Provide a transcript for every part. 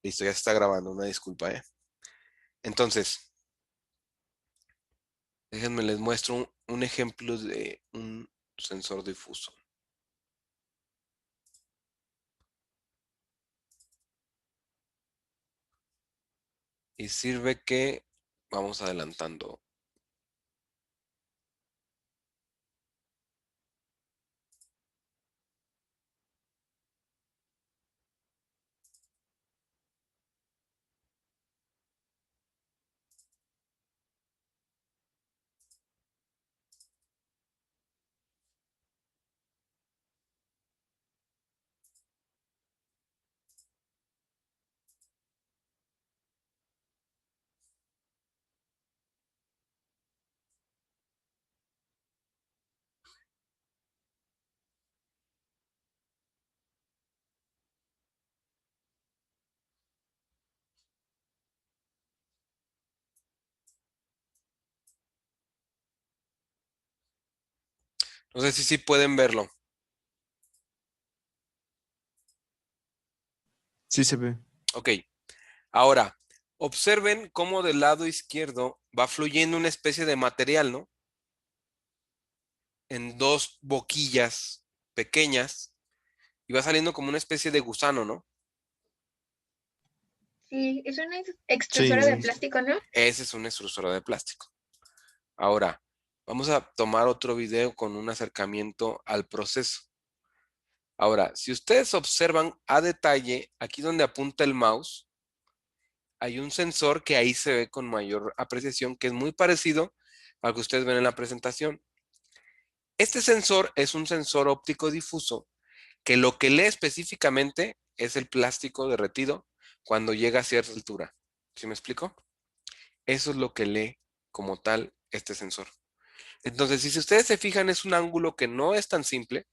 Listo, ya se está grabando, una disculpa, ¿eh? Entonces, déjenme les muestro un ejemplo de un sensor difuso. Y sirve que vamos adelantando. No sé si sí pueden verlo. Sí se ve. Ok, ahora, observen cómo del lado izquierdo va fluyendo una especie de material, ¿no? En dos boquillas pequeñas y va saliendo como una especie de gusano, ¿no? Sí, es una Sí, extrusora de sí. plástico, ¿no? Ese es un extrusor de plástico. Ahora, vamos a tomar otro video con un acercamiento al proceso. Ahora, si ustedes observan a detalle, aquí donde apunta el mouse, hay un sensor que ahí se ve con mayor apreciación, que es muy parecido al que ustedes ven en la presentación. Este sensor es un sensor óptico difuso que lo que lee específicamente es el plástico derretido cuando llega a cierta altura. ¿Sí me explico? Eso es lo que lee como tal este sensor. Entonces, si ustedes se fijan, es un ángulo que no es tan simple,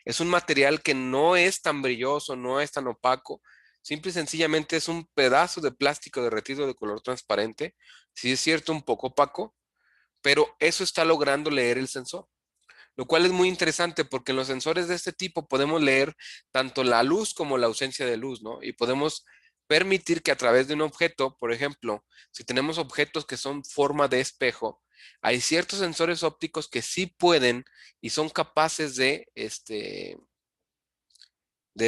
es un material que no es tan brilloso, no es tan opaco, simple y sencillamente es un pedazo de plástico derretido de color transparente, sí es cierto, un poco opaco, pero eso está logrando leer el sensor, lo cual es muy interesante porque en los sensores de este tipo podemos leer tanto la luz como la ausencia de luz, ¿no? Y podemos permitir que a través de un objeto, por ejemplo, si tenemos objetos que son forma de espejo, hay ciertos sensores ópticos que sí pueden y son capaces de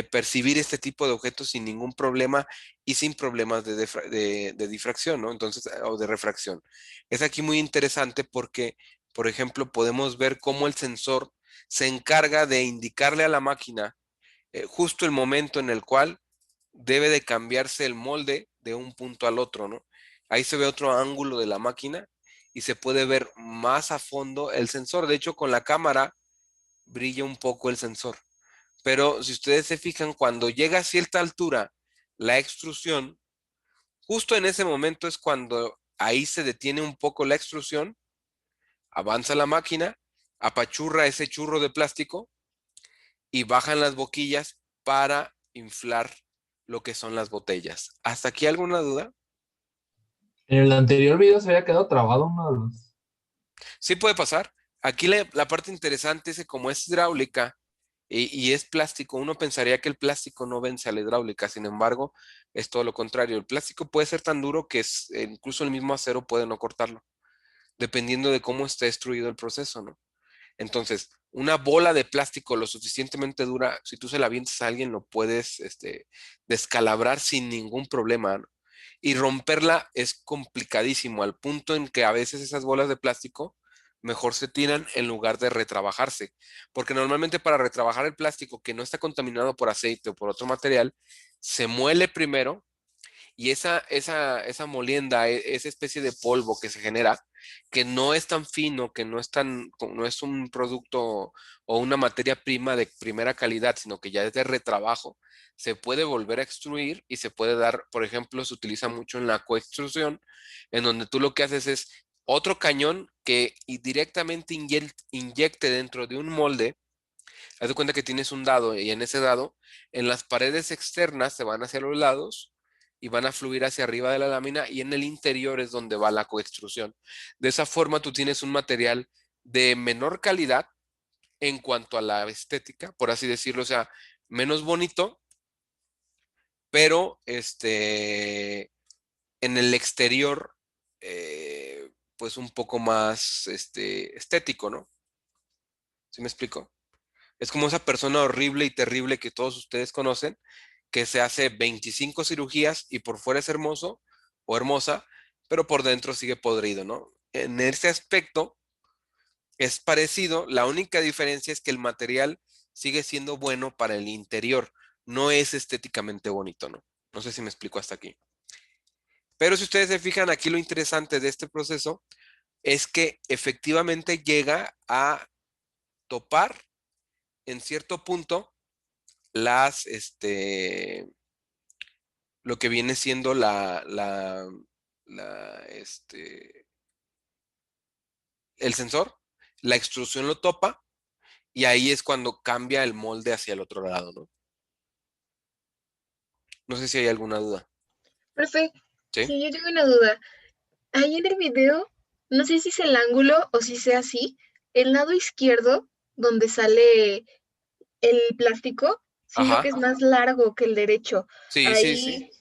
percibir este tipo de objetos sin ningún problema y sin problemas de difracción, ¿no? Entonces, o de refracción. Es aquí muy interesante porque, por ejemplo, podemos ver cómo el sensor se encarga de indicarle a la máquina justo el momento en el cual debe de cambiarse el molde de un punto al otro, ¿no? Ahí se ve otro ángulo de la máquina y se puede ver más a fondo el sensor. De hecho, con la cámara brilla un poco el sensor. Pero si ustedes se fijan, cuando llega a cierta altura la extrusión, justo en ese momento es cuando ahí se detiene un poco la extrusión, avanza la máquina, apachurra ese churro de plástico y bajan las boquillas para inflar lo que son las botellas. ¿Hasta aquí alguna duda? En el anterior video se había quedado trabado uno de los. Sí puede pasar. Aquí la parte interesante es que como es hidráulica y es plástico, uno pensaría que el plástico no vence a la hidráulica, sin embargo, es todo lo contrario. El plástico puede ser tan duro que incluso el mismo acero puede no cortarlo, dependiendo de cómo esté destruido el proceso, ¿no? Entonces, una bola de plástico lo suficientemente dura, si tú se la avientas a alguien, lo puedes descalabrar sin ningún problema, ¿no? Y romperla es complicadísimo, al punto en que a veces esas bolas de plástico mejor se tiran en lugar de retrabajarse. Porque normalmente para retrabajar el plástico que no está contaminado por aceite o por otro material, se muele primero y esa molienda, esa especie de polvo que se genera, que no es tan fino, que no es un producto o una materia prima de primera calidad, sino que ya es de retrabajo, se puede volver a extruir y se puede dar, por ejemplo, se utiliza mucho en la coextrusión, en donde tú lo que haces es otro cañón que directamente inyecte dentro de un molde. Haz de cuenta que tienes un dado y en ese dado, en las paredes externas se van hacia los lados y van a fluir hacia arriba de la lámina y en el interior es donde va la coextrusión. De esa forma tú tienes un material de menor calidad en cuanto a la estética, por así decirlo, o sea, menos bonito, pero en el exterior, pues un poco más estético, ¿no? ¿Sí me explico? Es como esa persona horrible y terrible que todos ustedes conocen, que se hace 25 cirugías y por fuera es hermoso o hermosa, pero por dentro sigue podrido, ¿no? En ese aspecto es parecido, la única diferencia es que el material sigue siendo bueno para el interior, no es estéticamente bonito, ¿no? No sé si me explico hasta aquí. Pero si ustedes se fijan, aquí lo interesante de este proceso es que efectivamente llega a topar en cierto punto las, lo que viene siendo el sensor, la extrusión lo topa y ahí es cuando cambia el molde hacia el otro lado, ¿no? No sé si hay alguna duda. Profe, ¿Sí? si yo tengo una duda. Ahí en el video, no sé si es el ángulo o si sea así, el lado izquierdo, donde sale el plástico, siento que Ajá. es más largo que el derecho. Sí, sí, sí.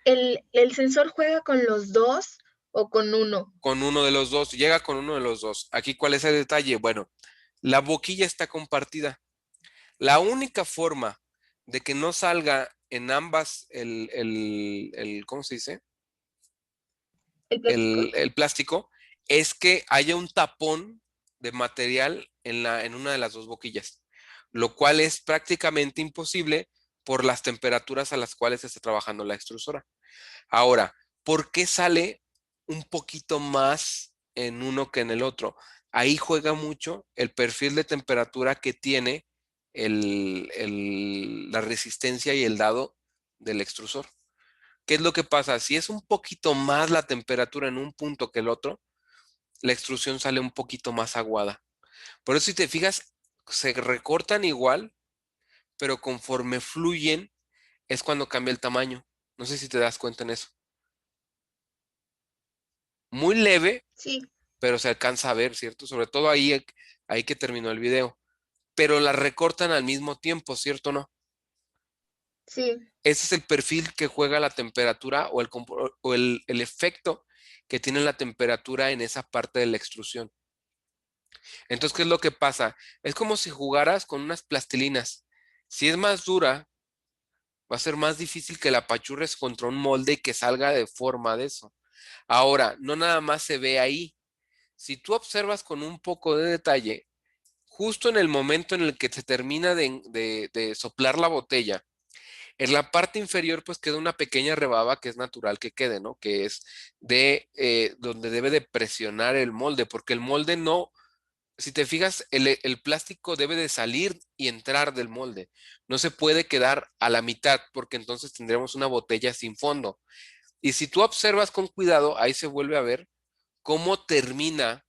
Ahí el sensor juega con los dos o con uno. Con uno de los dos, llega con uno de los dos. Aquí, ¿cuál es el detalle? Bueno, la boquilla está compartida. La única forma de que no salga en ambas ¿cómo se dice? ¿El plástico? El plástico, es que haya un tapón de material en una de las dos boquillas, lo cual es prácticamente imposible por las temperaturas a las cuales se está trabajando la extrusora. Ahora, ¿por qué sale un poquito más en uno que en el otro? Ahí juega mucho el perfil de temperatura que tiene la resistencia y el dado del extrusor. ¿Qué es lo que pasa? Si es un poquito más la temperatura en un punto que el otro, la extrusión sale un poquito más aguada. Por eso si te fijas, se recortan igual, pero conforme fluyen es cuando cambia el tamaño. No sé si te das cuenta en eso. Muy leve, Sí, pero se alcanza a ver, ¿cierto? Sobre todo ahí que terminó el video. Pero la recortan al mismo tiempo, ¿cierto o no? sí. Ese es el perfil que juega la temperatura o el efecto que tiene la temperatura en esa parte de la extrusión. Entonces, ¿qué es lo que pasa? Es como si jugaras con unas plastilinas. Si es más dura, va a ser más difícil que la apachurres contra un molde y que salga de forma de eso. Ahora, no nada más se ve ahí. Si tú observas con un poco de detalle, justo en el momento en el que se termina de soplar la botella, en la parte inferior pues queda una pequeña rebaba que es natural que quede, ¿no? Que es de donde debe de presionar el molde, porque el molde no, si te fijas, el plástico debe de salir y entrar del molde. No se puede quedar a la mitad porque entonces tendremos una botella sin fondo. Y si tú observas con cuidado, ahí se vuelve a ver cómo termina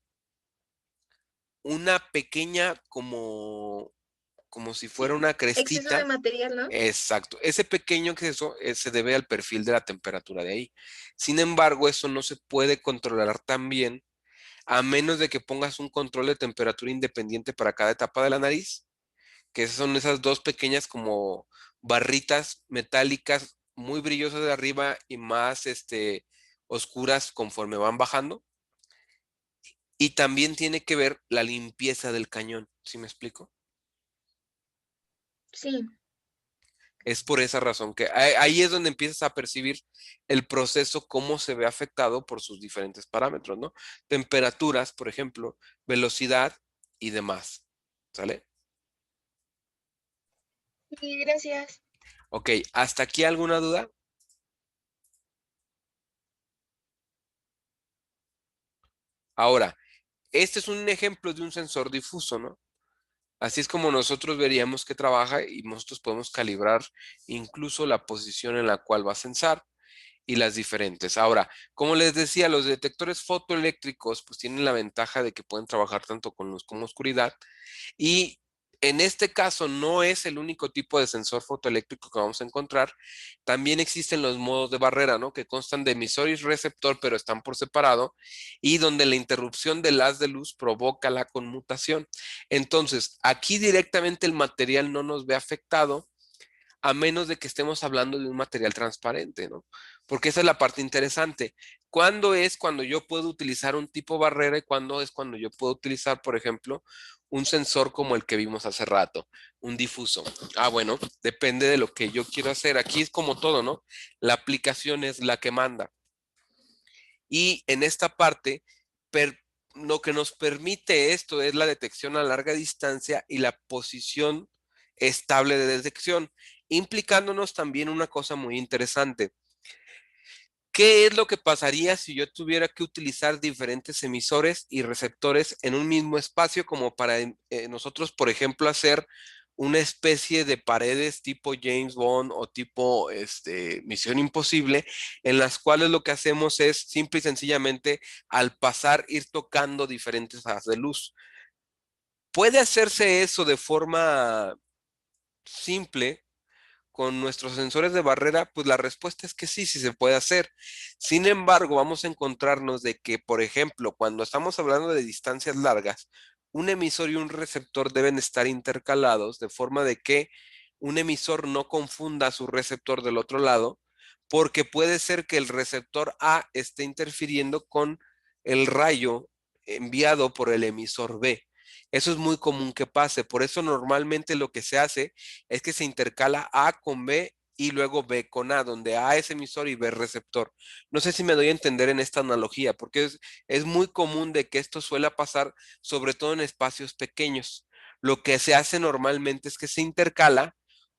una pequeña como si fuera una Exceso de crestita. material, ¿no? Exacto. Ese pequeño exceso se debe al perfil de la temperatura de ahí. Sin embargo, eso no se puede controlar tan bien a menos de que pongas un control de temperatura independiente para cada etapa de la nariz, que son esas dos pequeñas como barritas metálicas muy brillosas de arriba y más oscuras conforme van bajando. Y también tiene que ver la limpieza del cañón, ¿sí me explico? Sí. Es por esa razón que ahí es donde empiezas a percibir el proceso, cómo se ve afectado por sus diferentes parámetros, ¿no? Temperaturas, por ejemplo, velocidad y demás. ¿Sale? Sí, gracias. Ok, ¿hasta aquí alguna duda? Ahora, este es un ejemplo de un sensor difuso, ¿no? Así es como nosotros veríamos que trabaja y nosotros podemos calibrar incluso la posición en la cual va a sensar y las diferentes. Ahora, como les decía, los detectores fotoeléctricos pues tienen la ventaja de que pueden trabajar tanto con luz como oscuridad y en este caso no es el único tipo de sensor fotoeléctrico que vamos a encontrar. También existen los modos de barrera, ¿no? Que constan de emisor y receptor, pero están por separado y donde la interrupción del haz de luz provoca la conmutación. Entonces, aquí directamente el material no nos ve afectado a menos de que estemos hablando de un material transparente, ¿no? Porque esa es la parte interesante. ¿Cuándo es cuando yo puedo utilizar un tipo barrera y cuándo es cuando yo puedo utilizar, por ejemplo, un sensor como el que vimos hace rato, un difuso? Ah, bueno, depende de lo que yo quiero hacer. Aquí es como todo, ¿no? La aplicación es la que manda. Y en esta parte, lo que nos permite esto es la detección a larga distancia y la posición estable de detección, implicándonos también una cosa muy interesante. ¿Qué es lo que pasaría si yo tuviera que utilizar diferentes emisores y receptores en un mismo espacio como para nosotros, por ejemplo, hacer una especie de paredes tipo James Bond o tipo Misión Imposible, en las cuales lo que hacemos es simple y sencillamente al pasar ir tocando diferentes haces de luz? ¿Puede hacerse eso de forma simple con nuestros sensores de barrera? Pues la respuesta es que sí, sí se puede hacer. Sin embargo, vamos a encontrarnos de que, por ejemplo, cuando estamos hablando de distancias largas, un emisor y un receptor deben estar intercalados de forma de que un emisor no confunda a su receptor del otro lado, porque puede ser que el receptor A esté interfiriendo con el rayo enviado por el emisor B. Eso es muy común que pase. Por eso normalmente lo que se hace es que se intercala A con B y luego B con A, donde A es emisor y B es receptor. No sé si me doy a entender en esta analogía, porque es muy común de que esto suele pasar, sobre todo en espacios pequeños. Lo que se hace normalmente es que se intercala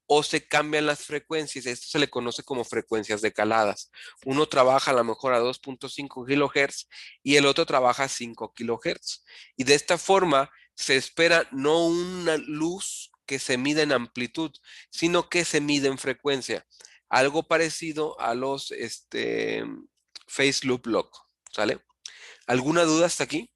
o se cambian las frecuencias. Esto se le conoce como frecuencias decaladas. Uno trabaja a lo mejor a 2.5 kilohertz y el otro trabaja a 5 kilohertz. Y de esta forma se espera no una luz que se mida en amplitud, sino que se mide en frecuencia. Algo parecido a los Phase Loop Lock, ¿sale? ¿Alguna duda hasta aquí?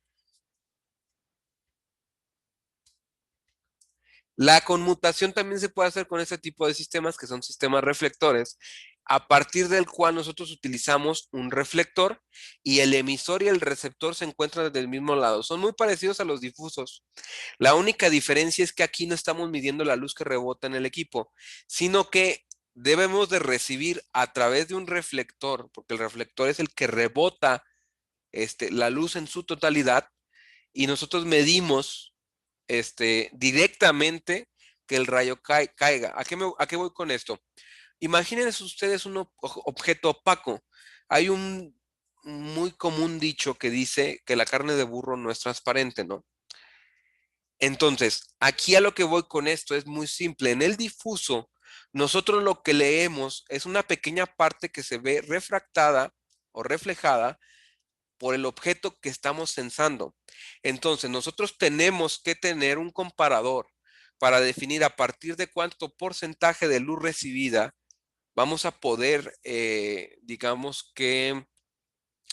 La conmutación también se puede hacer con este tipo de sistemas, que son sistemas reflectores, a partir del cual nosotros utilizamos un reflector y el emisor y el receptor se encuentran desde el mismo lado. Son muy parecidos a los difusos. La única diferencia es que aquí no estamos midiendo la luz que rebota en el equipo, sino que debemos de recibir a través de un reflector, porque el reflector es el que rebota la luz en su totalidad, y nosotros medimos directamente que el rayo caiga. ¿A qué voy con esto? Imagínense ustedes un objeto opaco. Hay un muy común dicho que dice que la carne de burro no es transparente, ¿no? Entonces, aquí a lo que voy con esto es muy simple. En el difuso, nosotros lo que leemos es una pequeña parte que se ve refractada o reflejada por el objeto que estamos sensando. Entonces, nosotros tenemos que tener un comparador para definir a partir de cuánto porcentaje de luz recibida vamos a poder, digamos que,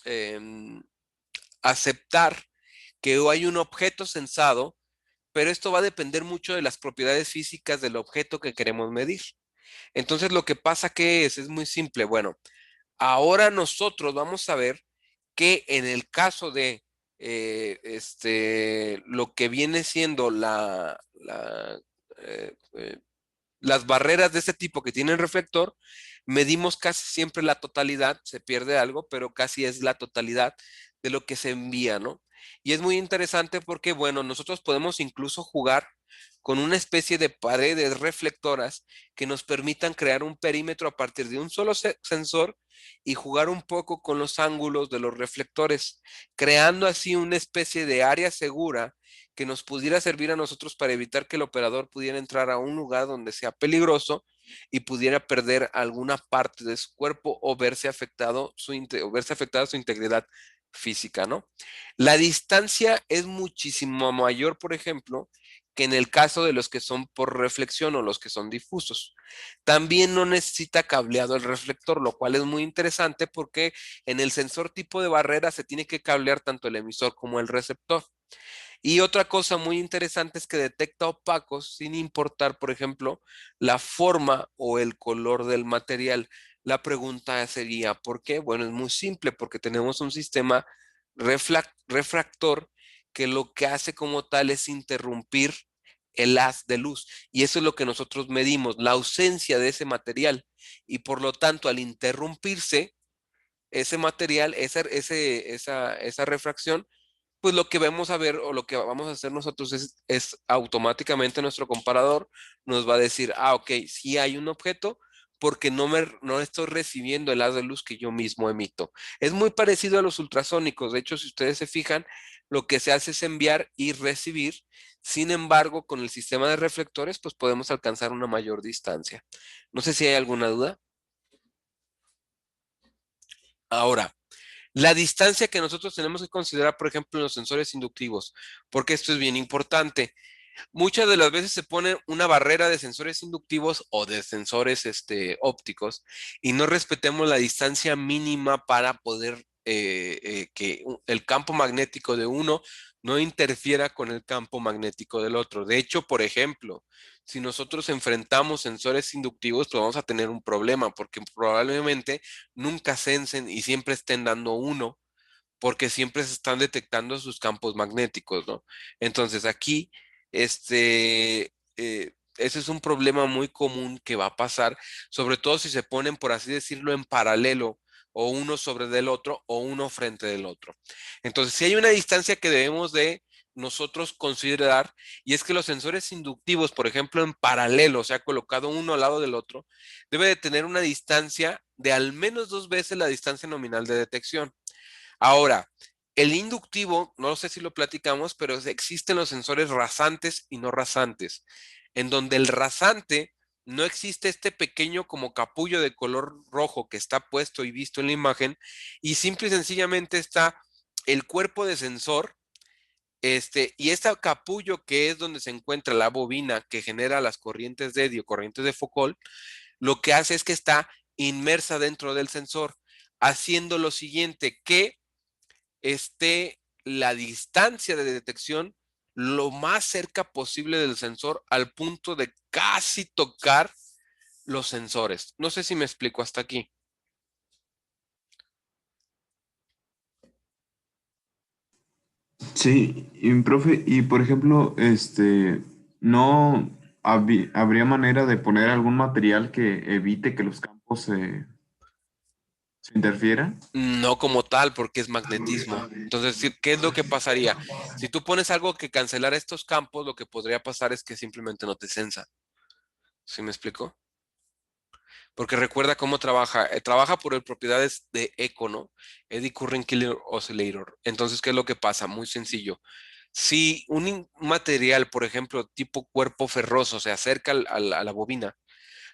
em, aceptar que hay un objeto sensado, pero esto va a depender mucho de las propiedades físicas del objeto que queremos medir. Entonces, lo que pasa que es muy simple. Bueno, ahora nosotros vamos a ver que en el caso de lo que viene siendo eh, eh, las barreras de este tipo que tienen reflector, medimos casi siempre la totalidad, se pierde algo, pero casi es la totalidad de lo que se envía, ¿no? Y es muy interesante porque, bueno, nosotros podemos incluso jugar con una especie de paredes reflectoras que nos permitan crear un perímetro a partir de un solo sensor y jugar un poco con los ángulos de los reflectores, creando así una especie de área segura que nos pudiera servir a nosotros para evitar que el operador pudiera entrar a un lugar donde sea peligroso y pudiera perder alguna parte de su cuerpo o verse o verse afectada su integridad física, ¿no? La distancia es muchísimo mayor, por ejemplo, que en el caso de los que son por reflexión o los que son difusos. También no necesita cableado el reflector, lo cual es muy interesante porque en el sensor tipo de barrera se tiene que cablear tanto el emisor como el receptor. Y otra cosa muy interesante es que detecta opacos sin importar, por ejemplo, la forma o el color del material. La pregunta sería, ¿por qué? Bueno, es muy simple, porque tenemos un sistema refractor que lo que hace como tal es interrumpir el haz de luz. Y eso es lo que nosotros medimos, la ausencia de ese material. Y por lo tanto, al interrumpirse ese material, esa refracción, pues lo que vamos a ver o lo que vamos a hacer nosotros es automáticamente nuestro comparador nos va a decir, ah, ok, sí hay un objeto porque no estoy recibiendo el haz de luz que yo mismo emito. Es muy parecido a los ultrasónicos. De hecho, si ustedes se fijan, lo que se hace es enviar y recibir. Sin embargo, con el sistema de reflectores, pues podemos alcanzar una mayor distancia. No sé si hay alguna duda. Ahora, la distancia que nosotros tenemos que considerar, por ejemplo, en los sensores inductivos, porque esto es bien importante. Muchas de las veces se pone una barrera de sensores inductivos o de sensores ópticos y no respetemos la distancia mínima para poder que el campo magnético de uno no interfiera con el campo magnético del otro. De hecho, por ejemplo, si nosotros enfrentamos sensores inductivos, pues vamos a tener un problema porque probablemente nunca sensen y siempre estén dando uno porque siempre se están detectando sus campos magnéticos, ¿no? Entonces aquí, ese es un problema muy común que va a pasar, sobre todo si se ponen, por así decirlo, en paralelo, o uno sobre del otro, o uno frente del otro. Entonces, si hay una distancia que debemos de nosotros considerar, y es que los sensores inductivos, por ejemplo, en paralelo, o sea, colocado uno al lado del otro, debe de tener una distancia de al menos 2 veces la distancia nominal de detección. Ahora, el inductivo, no sé si lo platicamos, pero existen los sensores rasantes y no rasantes, en donde el rasante no existe este pequeño como capullo de color rojo que está puesto y visto en la imagen, y simple y sencillamente está el cuerpo de sensor, y este capullo que es donde se encuentra la bobina que genera las corrientes de Eddy o corrientes de Foucault, lo que hace es que está inmersa dentro del sensor, haciendo lo siguiente, que esté la distancia de detección lo más cerca posible del sensor al punto de casi tocar los sensores. No sé si me explico hasta aquí. Sí, y profe, y por ejemplo, ¿no habría manera de poner algún material que evite que los campos se interfieran? No como tal, porque es magnetismo. Entonces, sí, ¿qué es lo que pasaría? Si tú pones algo que cancelara estos campos, lo que podría pasar es que simplemente no te sensa. ¿Sí me explico? Porque recuerda cómo trabaja. Trabaja por el propiedades de eco, ¿no? Eddy Current Killer Oscillator. Entonces, ¿qué es lo que pasa? Muy sencillo. Si material, por ejemplo, tipo cuerpo ferroso, se acerca a la bobina,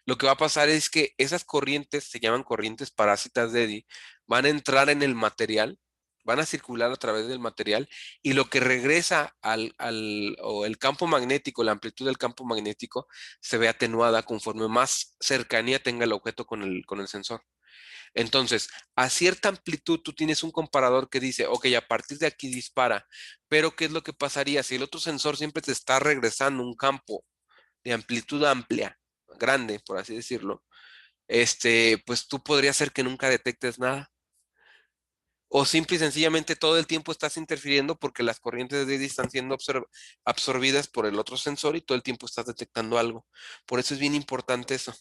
lo que va a pasar es que esas corrientes, se llaman corrientes parásitas de Eddy, van a entrar en el material, van a circular a través del material y lo que regresa o el campo magnético, la amplitud del campo magnético, se ve atenuada conforme más cercanía tenga el objeto con el sensor. Entonces, a cierta amplitud tú tienes un comparador que dice, ok, a partir de aquí dispara, pero ¿qué es lo que pasaría si el otro sensor siempre te está regresando un campo de amplitud amplia, grande, por así decirlo? Pues tú podrías ser que nunca detectes nada. O simple y sencillamente todo el tiempo estás interfiriendo porque las corrientes de Eddy están siendo absorbidas por el otro sensor y todo el tiempo estás detectando algo. Por eso es bien importante eso,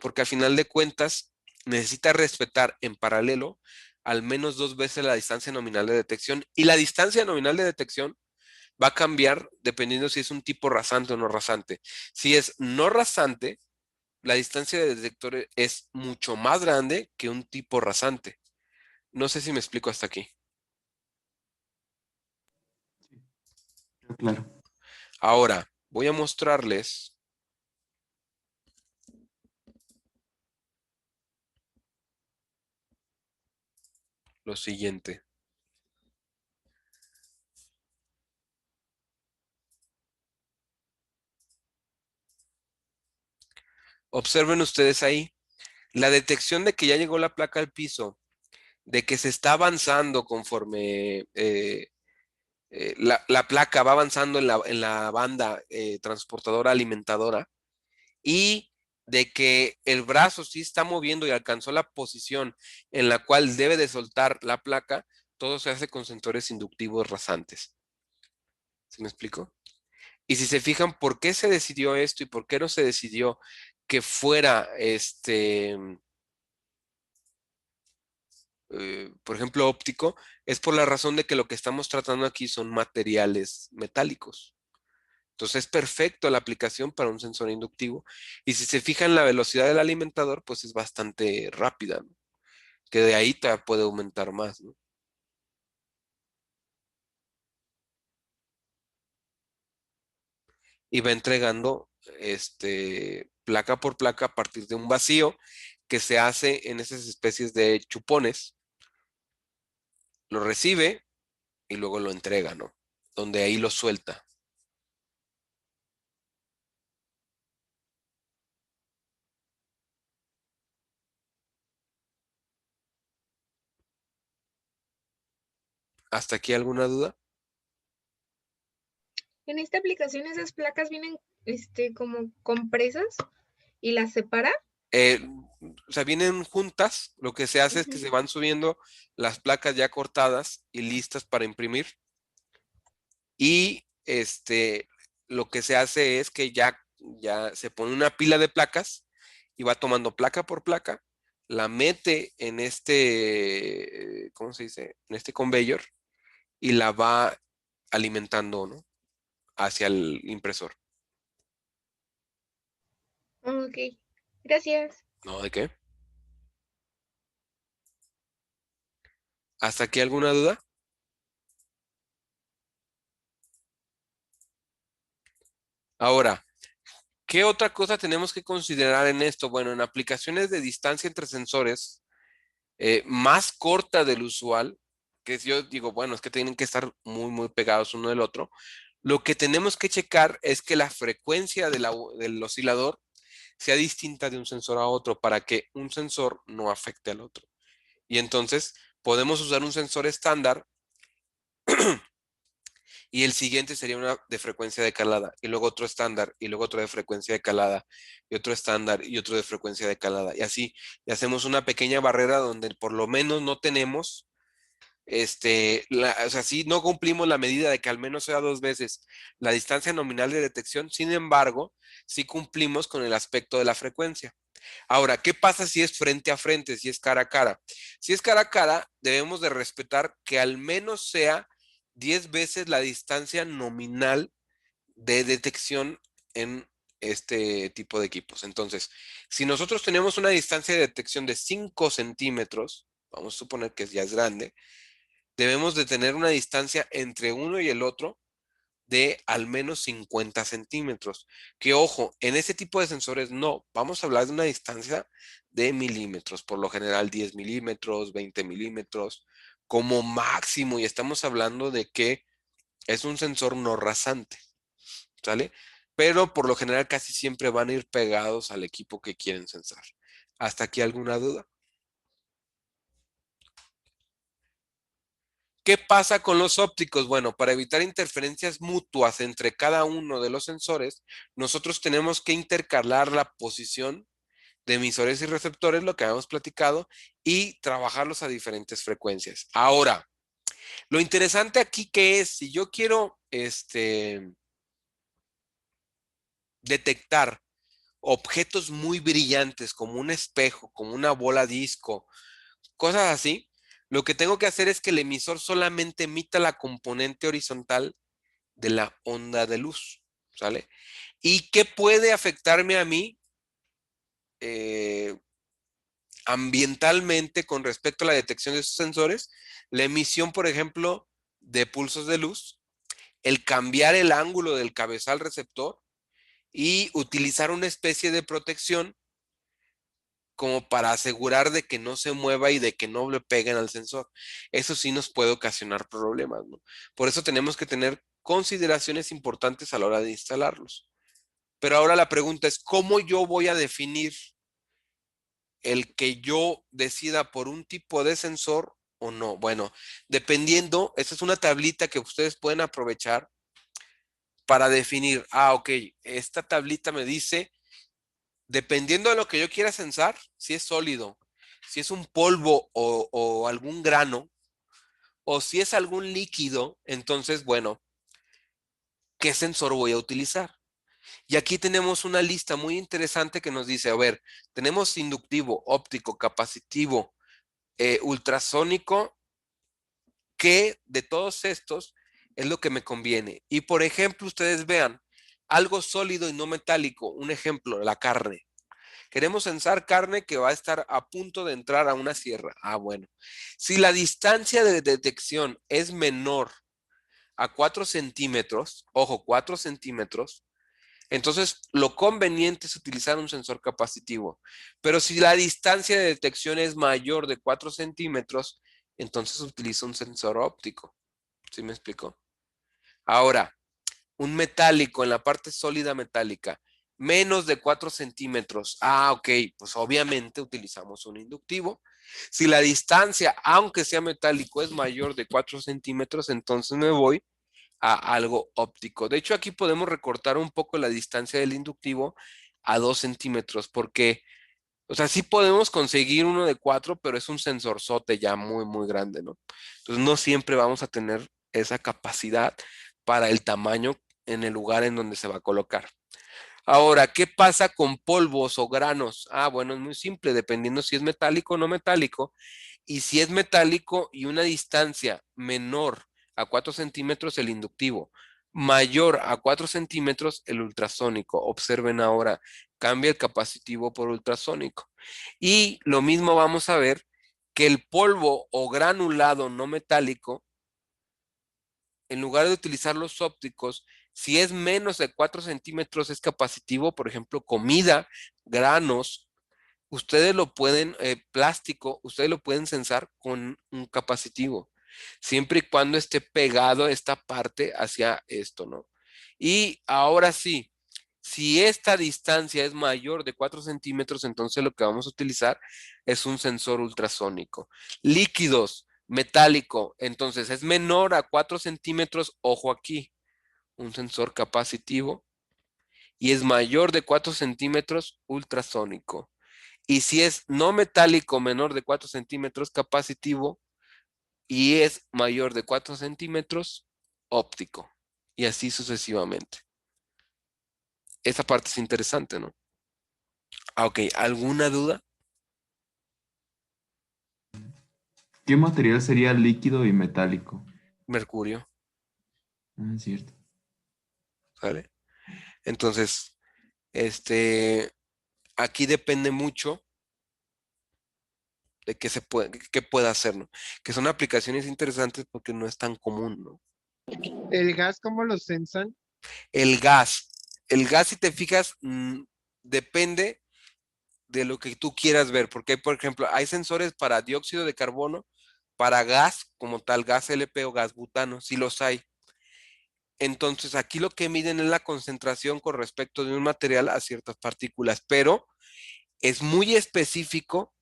porque al final de cuentas necesita respetar en paralelo al menos 2 veces la distancia nominal de detección y la distancia nominal de detección va a cambiar dependiendo si es un tipo rasante o no rasante. Si es no rasante, la distancia de detector es mucho más grande que un tipo rasante. No sé si me explico hasta aquí. Claro. Ahora, voy a mostrarles lo siguiente. Observen ustedes ahí la detección de que ya llegó la placa al piso, de que se está avanzando conforme la placa va avanzando en la banda transportadora alimentadora y de que el brazo sí está moviendo y alcanzó la posición en la cual debe de soltar la placa, todo se hace con sensores inductivos rasantes. ¿Sí me explico? Y si se fijan, ¿por qué se decidió esto y por qué no se decidió que fuera por ejemplo, óptico? Es por la razón de que lo que estamos tratando aquí son materiales metálicos. Entonces es perfecto la aplicación para un sensor inductivo. Y si se fijan, la velocidad del alimentador, pues es bastante rápida, ¿no? Que de ahí todavía puede aumentar más, ¿no? Y va entregando placa por placa a partir de un vacío que se hace en esas especies de chupones, lo recibe y luego lo entrega, ¿no? Donde ahí lo suelta. ¿Hasta aquí alguna duda? En esta aplicación esas placas vienen como compresas y las separa. Eh, o sea, vienen juntas, lo que se hace es que Ujú. se van subiendo las placas ya cortadas y listas para imprimir. Y lo que se hace es que ya se pone una pila de placas y va tomando placa por placa, la mete en ¿cómo se dice? En este conveyor y la va alimentando, ¿no? Hacia el impresor. Ok, gracias. ¿No? ¿De qué? ¿Hasta aquí alguna duda? Ahora, ¿qué otra cosa tenemos que considerar en esto? Bueno, en aplicaciones de distancia entre sensores, más corta del usual, que si yo digo, bueno, es que tienen que estar muy, muy pegados uno del otro, lo que tenemos que checar es que la frecuencia del oscilador sea distinta de un sensor a otro para que un sensor no afecte al otro. Y entonces podemos usar un sensor estándar y el siguiente sería una de frecuencia de calada, y luego otro estándar, y luego otro de frecuencia de calada, y otro estándar, y otro de frecuencia de calada. Y así, y hacemos una pequeña barrera donde por lo menos no tenemos, o sea, sí no cumplimos la medida de que al menos sea 2 veces la distancia nominal de detección, sin embargo, sí cumplimos con el aspecto de la frecuencia. Ahora, ¿qué pasa si es frente a frente, si es cara a cara? Si es cara a cara, debemos de respetar que al menos sea 10 veces la distancia nominal de detección en este tipo de equipos. Entonces, si nosotros tenemos una distancia de detección de 5 centímetros, vamos a suponer que ya es grande, debemos de tener una distancia entre uno y el otro de al menos 50 centímetros. Que ojo, en ese tipo de sensores no, vamos a hablar de una distancia de milímetros, por lo general 10 milímetros, 20 milímetros, como máximo, y estamos hablando de que es un sensor no rasante, ¿sale? Pero por lo general casi siempre van a ir pegados al equipo que quieren sensar. ¿Hasta aquí alguna duda? ¿Qué pasa con los ópticos? Bueno, para evitar interferencias mutuas entre cada uno de los sensores, nosotros tenemos que intercalar la posición de emisores y receptores, lo que habíamos platicado, y trabajarlos a diferentes frecuencias. Ahora, lo interesante aquí que es, si yo quiero detectar objetos muy brillantes como un espejo, como una bola disco, cosas así, lo que tengo que hacer es que el emisor solamente emita la componente horizontal de la onda de luz, ¿sale? ¿Y qué puede afectarme a mí ambientalmente con respecto a la detección de esos sensores? La emisión, por ejemplo, de pulsos de luz, el cambiar el ángulo del cabezal receptor y utilizar una especie de protección como para asegurar de que no se mueva y de que no le peguen al sensor. Eso sí nos puede ocasionar problemas, ¿no? Por eso tenemos que tener consideraciones importantes a la hora de instalarlos. Pero ahora la pregunta es, ¿cómo yo voy a definir el que yo decida por un tipo de sensor o no? Bueno, dependiendo, esta es una tablita que ustedes pueden aprovechar para definir, ok, esta tablita me dice, dependiendo de lo que yo quiera sensar, si es sólido, si es un polvo o algún grano, o si es algún líquido, entonces, bueno, ¿qué sensor voy a utilizar? Y aquí tenemos una lista muy interesante que nos dice, a ver, tenemos inductivo, óptico, capacitivo, ultrasónico, ¿qué de todos estos es lo que me conviene? Y por ejemplo, ustedes vean, algo sólido y no metálico, un ejemplo, la carne. Queremos sensar carne que va a estar a punto de entrar a una sierra. Ah, bueno. Si la distancia de detección es menor a 4 centímetros, ojo, 4 centímetros, entonces lo conveniente es utilizar un sensor capacitivo. Pero si la distancia de detección es mayor de 4 centímetros, entonces utiliza un sensor óptico. ¿Sí me explico? Ahora, un metálico en la parte sólida metálica, menos de 4 centímetros. Ah, ok, pues obviamente utilizamos un inductivo. Si la distancia, aunque sea metálico, es mayor de 4 centímetros, entonces me voy a algo óptico. De hecho, aquí podemos recortar un poco la distancia del inductivo a 2 centímetros, porque, o sea, sí podemos conseguir uno de 4, pero es un sensorzote ya muy, muy grande, ¿no? Entonces, no siempre vamos a tener esa capacidad para el tamaño en el lugar en donde se va a colocar. Ahora, ¿qué pasa con polvos o granos? Ah, bueno, es muy simple, dependiendo si es metálico o no metálico. Y si es metálico y una distancia menor a 4 centímetros, el inductivo. Mayor a 4 centímetros, el ultrasónico. Observen ahora, cambia el capacitivo por ultrasónico. Y lo mismo vamos a ver que el polvo o granulado no metálico, en lugar de utilizar los ópticos, si es menos de 4 centímetros es capacitivo, por ejemplo, comida, granos, ustedes lo pueden, plástico, ustedes lo pueden sensar con un capacitivo, siempre y cuando esté pegado esta parte hacia esto, ¿no? Y ahora sí, si esta distancia es mayor de 4 centímetros, entonces lo que vamos a utilizar es un sensor ultrasónico. Líquidos, metálico, entonces es menor a 4 centímetros, ojo aquí, un sensor capacitivo, y es mayor de 4 centímetros, ultrasónico. Y si es no metálico menor de 4 centímetros, capacitivo, y es mayor de 4 centímetros, óptico. Y así sucesivamente. Esa parte es interesante, ¿no? Ah, ok, ¿alguna duda? ¿Qué material sería líquido y metálico? Mercurio, Ah, es cierto. ¿vale? Entonces, aquí depende mucho de qué se puede, qué pueda hacer, ¿no? Que son aplicaciones interesantes porque no es tan común, ¿no? ¿El gas cómo lo sensan? El gas. El gas, si te fijas, depende de lo que tú quieras ver, porque, por ejemplo, hay sensores para dióxido de carbono, para gas, como tal, gas LP o gas butano, sí los hay. Entonces, aquí lo que miden es la concentración con respecto de un material a ciertas partículas, pero es muy específico.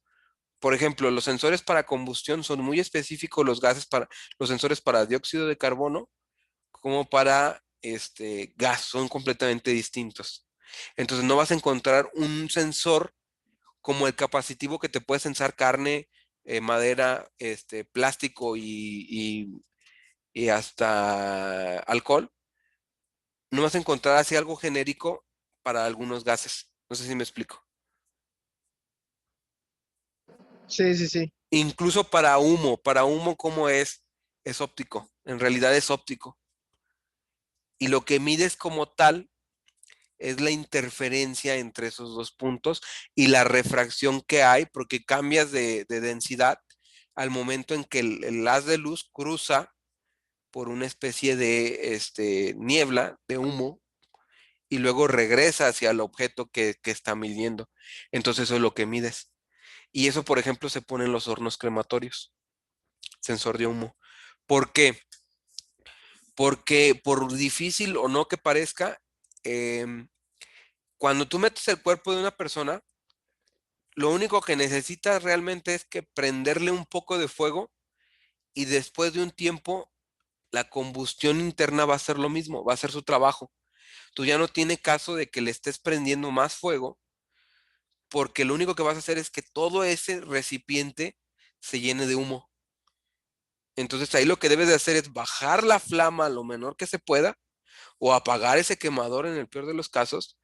Por ejemplo, los sensores para combustión son muy específicos, los gases para, los sensores para dióxido de carbono, como para gas, son completamente distintos. Entonces, no vas a encontrar un sensor como el capacitivo que te puede sensar carne, madera, plástico y hasta alcohol. No vas a encontrar así algo genérico para algunos gases. No sé si me explico. Sí, sí, sí. Incluso para humo, ¿cómo es? Es óptico. En realidad es óptico. Y lo que mides como tal es la interferencia entre esos dos puntos y la refracción que hay, porque cambias de densidad al momento en que el haz de luz cruza por una especie de niebla, de humo, y luego regresa hacia el objeto que está midiendo. Entonces eso es lo que mides. Y eso, por ejemplo, se pone en los hornos crematorios, sensor de humo. ¿Por qué? Porque por difícil o no que parezca, em, cuando tú metes el cuerpo de una persona, lo único que necesitas realmente es que prenderle un poco de fuego y después de un tiempo la combustión interna va a ser lo mismo, va a ser su trabajo. Tú ya no tiene caso de que le estés prendiendo más fuego porque lo único que vas a hacer es que todo ese recipiente se llene de humo. Entonces ahí lo que debes de hacer es bajar la flama lo menor que se pueda, o apagar ese quemador en el peor de los casos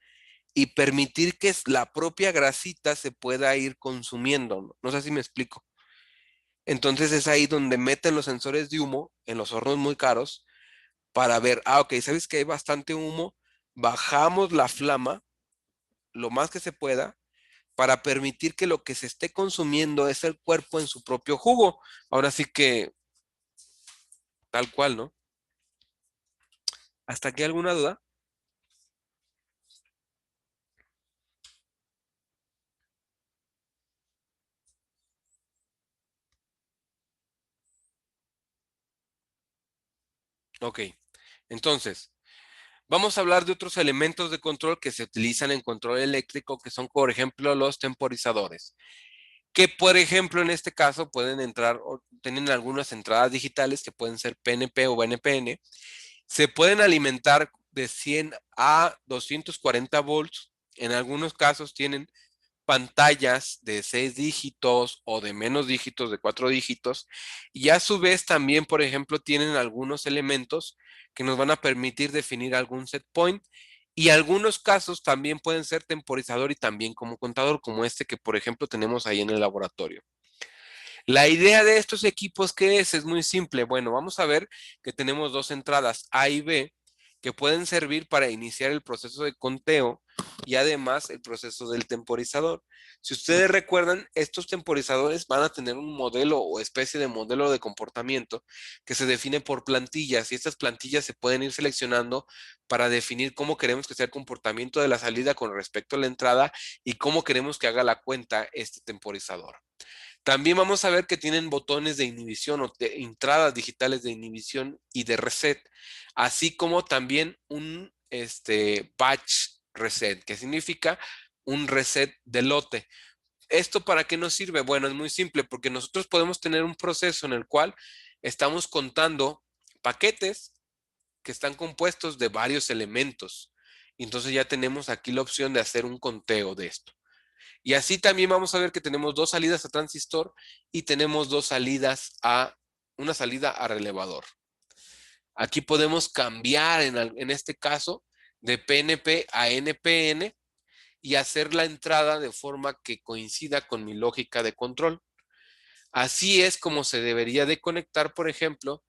y permitir que la propia grasita se pueda ir consumiendo. No sé si me explico. Entonces es ahí donde meten los sensores de humo en los hornos muy caros para ver, ok, ¿sabes que hay bastante humo? Bajamos la flama lo más que se pueda para permitir que lo que se esté consumiendo es el cuerpo en su propio jugo. Ahora sí que tal cual, ¿no? ¿Hasta aquí alguna duda? Ok, entonces, vamos a hablar de otros elementos de control que se utilizan en control eléctrico, que son, por ejemplo, los temporizadores. Que, por ejemplo, en este caso pueden entrar, o tienen algunas entradas digitales que pueden ser PNP o BNPN. Se pueden alimentar de 100 a 240 volts. En algunos casos tienen pantallas de 6 dígitos o de menos dígitos, de 4 dígitos. Y a su vez también, por ejemplo, tienen algunos elementos que nos van a permitir definir algún set point. Y algunos casos también pueden ser temporizador y también como contador, como este que, por ejemplo, tenemos ahí en el laboratorio. La idea de estos equipos, ¿qué es? Es muy simple. Bueno, vamos a ver que tenemos dos entradas A y B que pueden servir para iniciar el proceso de conteo y además el proceso del temporizador. Si ustedes recuerdan, estos temporizadores van a tener un modelo o especie de modelo de comportamiento que se define por plantillas y estas plantillas se pueden ir seleccionando para definir cómo queremos que sea el comportamiento de la salida con respecto a la entrada y cómo queremos que haga la cuenta este temporizador. También vamos a ver que tienen botones de inhibición o de entradas digitales de inhibición y de reset, así como también un batch reset, que significa un reset de lote. ¿Esto para qué nos sirve? Bueno, es muy simple, porque nosotros podemos tener un proceso en el cual estamos contando paquetes que están compuestos de varios elementos. Entonces ya tenemos aquí la opción de hacer un conteo de esto. Y así también vamos a ver que tenemos dos salidas a transistor y tenemos dos salidas una salida a relevador. Aquí podemos cambiar en este caso de PNP a NPN y hacer la entrada de forma que coincida con mi lógica de control. Así es como se debería de conectar, por ejemplo,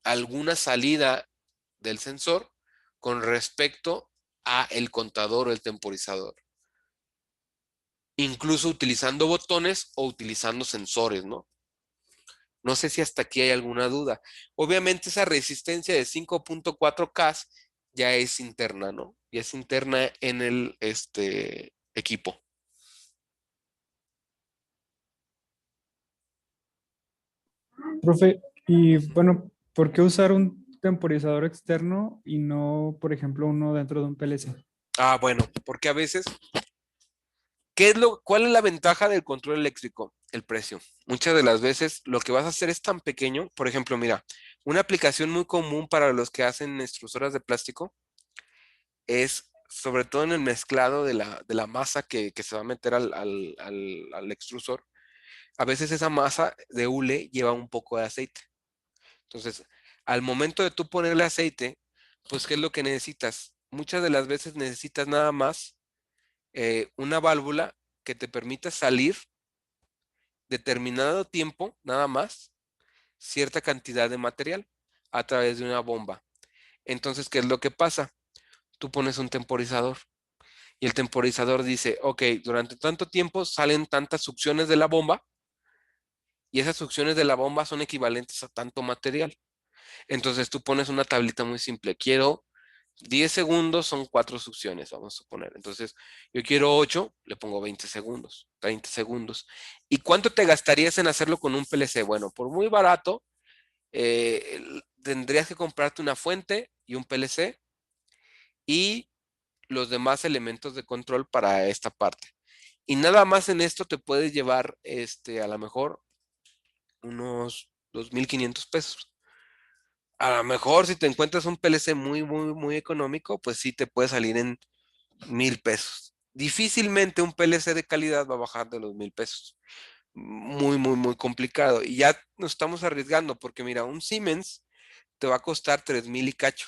alguna salida del sensor con respecto a el contador o el temporizador. Incluso utilizando botones o utilizando sensores, ¿no? No sé si hasta aquí hay alguna duda. Obviamente esa resistencia de 5.4K ya es interna, ¿no? Ya es interna en el equipo. Profe, y bueno, ¿por qué usar un temporizador externo y no, por ejemplo, uno dentro de un PLC? Ah, bueno, porque a veces, ¿cuál es la ventaja del control eléctrico? El precio. Muchas de las veces lo que vas a hacer es tan pequeño. Por ejemplo, mira, una aplicación muy común para los que hacen extrusoras de plástico es sobre todo en el mezclado de la masa que se va a meter al extrusor. A veces esa masa de hule lleva un poco de aceite. Entonces, al momento de tú ponerle aceite, pues, ¿qué es lo que necesitas? Muchas de las veces necesitas nada más una válvula que te permita salir determinado tiempo, nada más, cierta cantidad de material a través de una bomba. Entonces, ¿qué es lo que pasa? Tú pones un temporizador y el temporizador dice, ok, durante tanto tiempo salen tantas succiones de la bomba y esas succiones de la bomba son equivalentes a tanto material. Entonces tú pones una tablita muy simple. Quiero 10 segundos, son 4 succiones, vamos a suponer. Entonces yo quiero 8, le pongo 20 segundos, 30 segundos. ¿Y cuánto te gastarías en hacerlo con un PLC? Bueno, por muy barato, tendrías que comprarte una fuente y un PLC y los demás elementos de control para esta parte. Y nada más en esto te puedes llevar a lo mejor unos 2,500 pesos. A lo mejor si te encuentras un PLC muy, muy, muy económico, pues sí te puede salir en 1,000 pesos. Difícilmente un PLC de calidad va a bajar de los 1,000 pesos. Muy, muy, muy complicado. Y ya nos estamos arriesgando porque mira, un Siemens te va a costar 3,000 y cacho.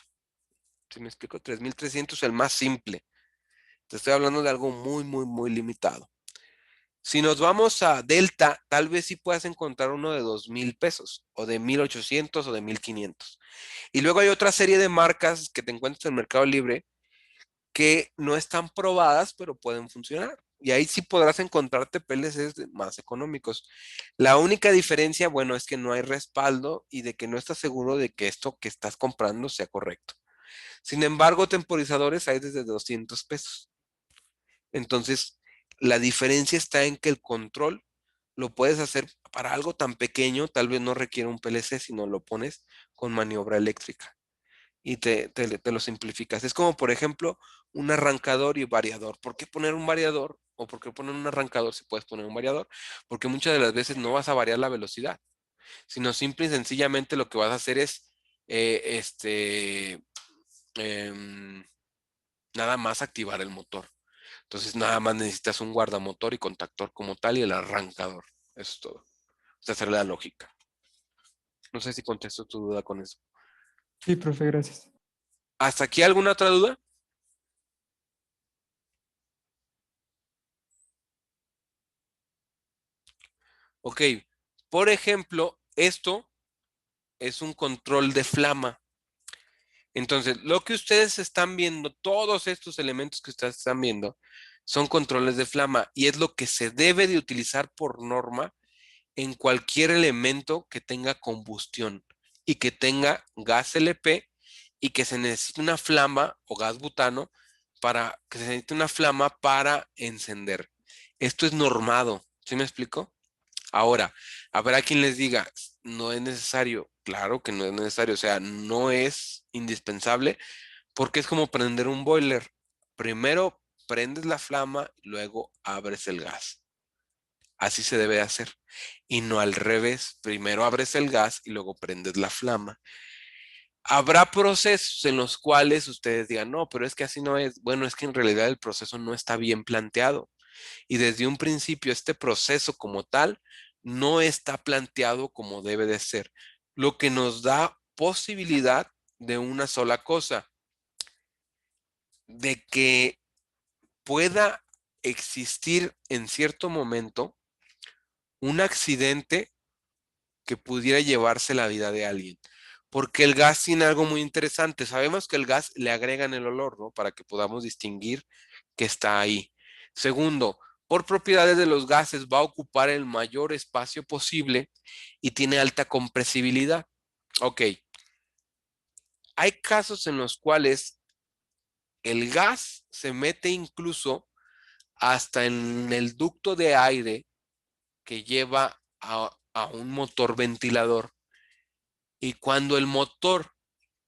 ¿Sí me explico? 3300 es el más simple. Te estoy hablando de algo muy, muy, muy limitado. Si nos vamos a Delta, tal vez sí puedas encontrar uno de 2000 pesos, o de 1800 o de 1500. Y luego hay otra serie de marcas que te encuentras en el Mercado Libre que no están probadas, pero pueden funcionar. Y ahí sí podrás encontrarte PLCs más económicos. La única diferencia, bueno, es que no hay respaldo y de que no estás seguro de que esto que estás comprando sea correcto. Sin embargo, temporizadores hay desde 200 pesos. Entonces, la diferencia está en que el control lo puedes hacer para algo tan pequeño, tal vez no requiere un PLC, sino lo pones con maniobra eléctrica y te lo simplificas. Es como, por ejemplo, un arrancador y variador. ¿Por qué poner un variador? ¿O por qué poner un arrancador si puedes poner un variador? Porque muchas de las veces no vas a variar la velocidad, sino simple y sencillamente lo que vas a hacer es em, nada más activar el motor. Entonces nada más necesitas un guardamotor y contactor como tal y el arrancador. Eso es todo. Esa es la lógica. No sé si contesto tu duda con eso. Sí, profe, gracias. ¿Hasta aquí alguna otra duda? Ok. Por ejemplo, esto es un control de flama. Entonces, lo que ustedes están viendo, todos estos elementos que ustedes están viendo, son controles de flama y es lo que se debe de utilizar por norma en cualquier elemento que tenga combustión y que tenga gas LP y que se necesite una flama o gas butano para que se necesite una flama para encender. Esto es normado, ¿sí me explico? Ahora, habrá quien les diga, no es necesario. Claro que no es necesario, o sea, no es indispensable porque es como prender un boiler. Primero prendes la flama, luego abres el gas. Así se debe hacer. Y no al revés. Primero abres el gas y luego prendes la flama. Habrá procesos en los cuales ustedes digan, no, pero es que así no es. Bueno, es que en realidad el proceso no está bien planteado. Y desde un principio este proceso como tal no está planteado como debe de ser. Lo que nos da posibilidad de una sola cosa, de que pueda existir en cierto momento un accidente que pudiera llevarse la vida de alguien. Porque el gas tiene algo muy interesante. Sabemos que el gas le agregan el olor, ¿no? Para que podamos distinguir que está ahí. Segundo, por propiedades de los gases va a ocupar el mayor espacio posible y tiene alta compresibilidad. Ok, hay casos en los cuales el gas se mete incluso hasta en el ducto de aire que lleva a un motor ventilador. Y cuando el motor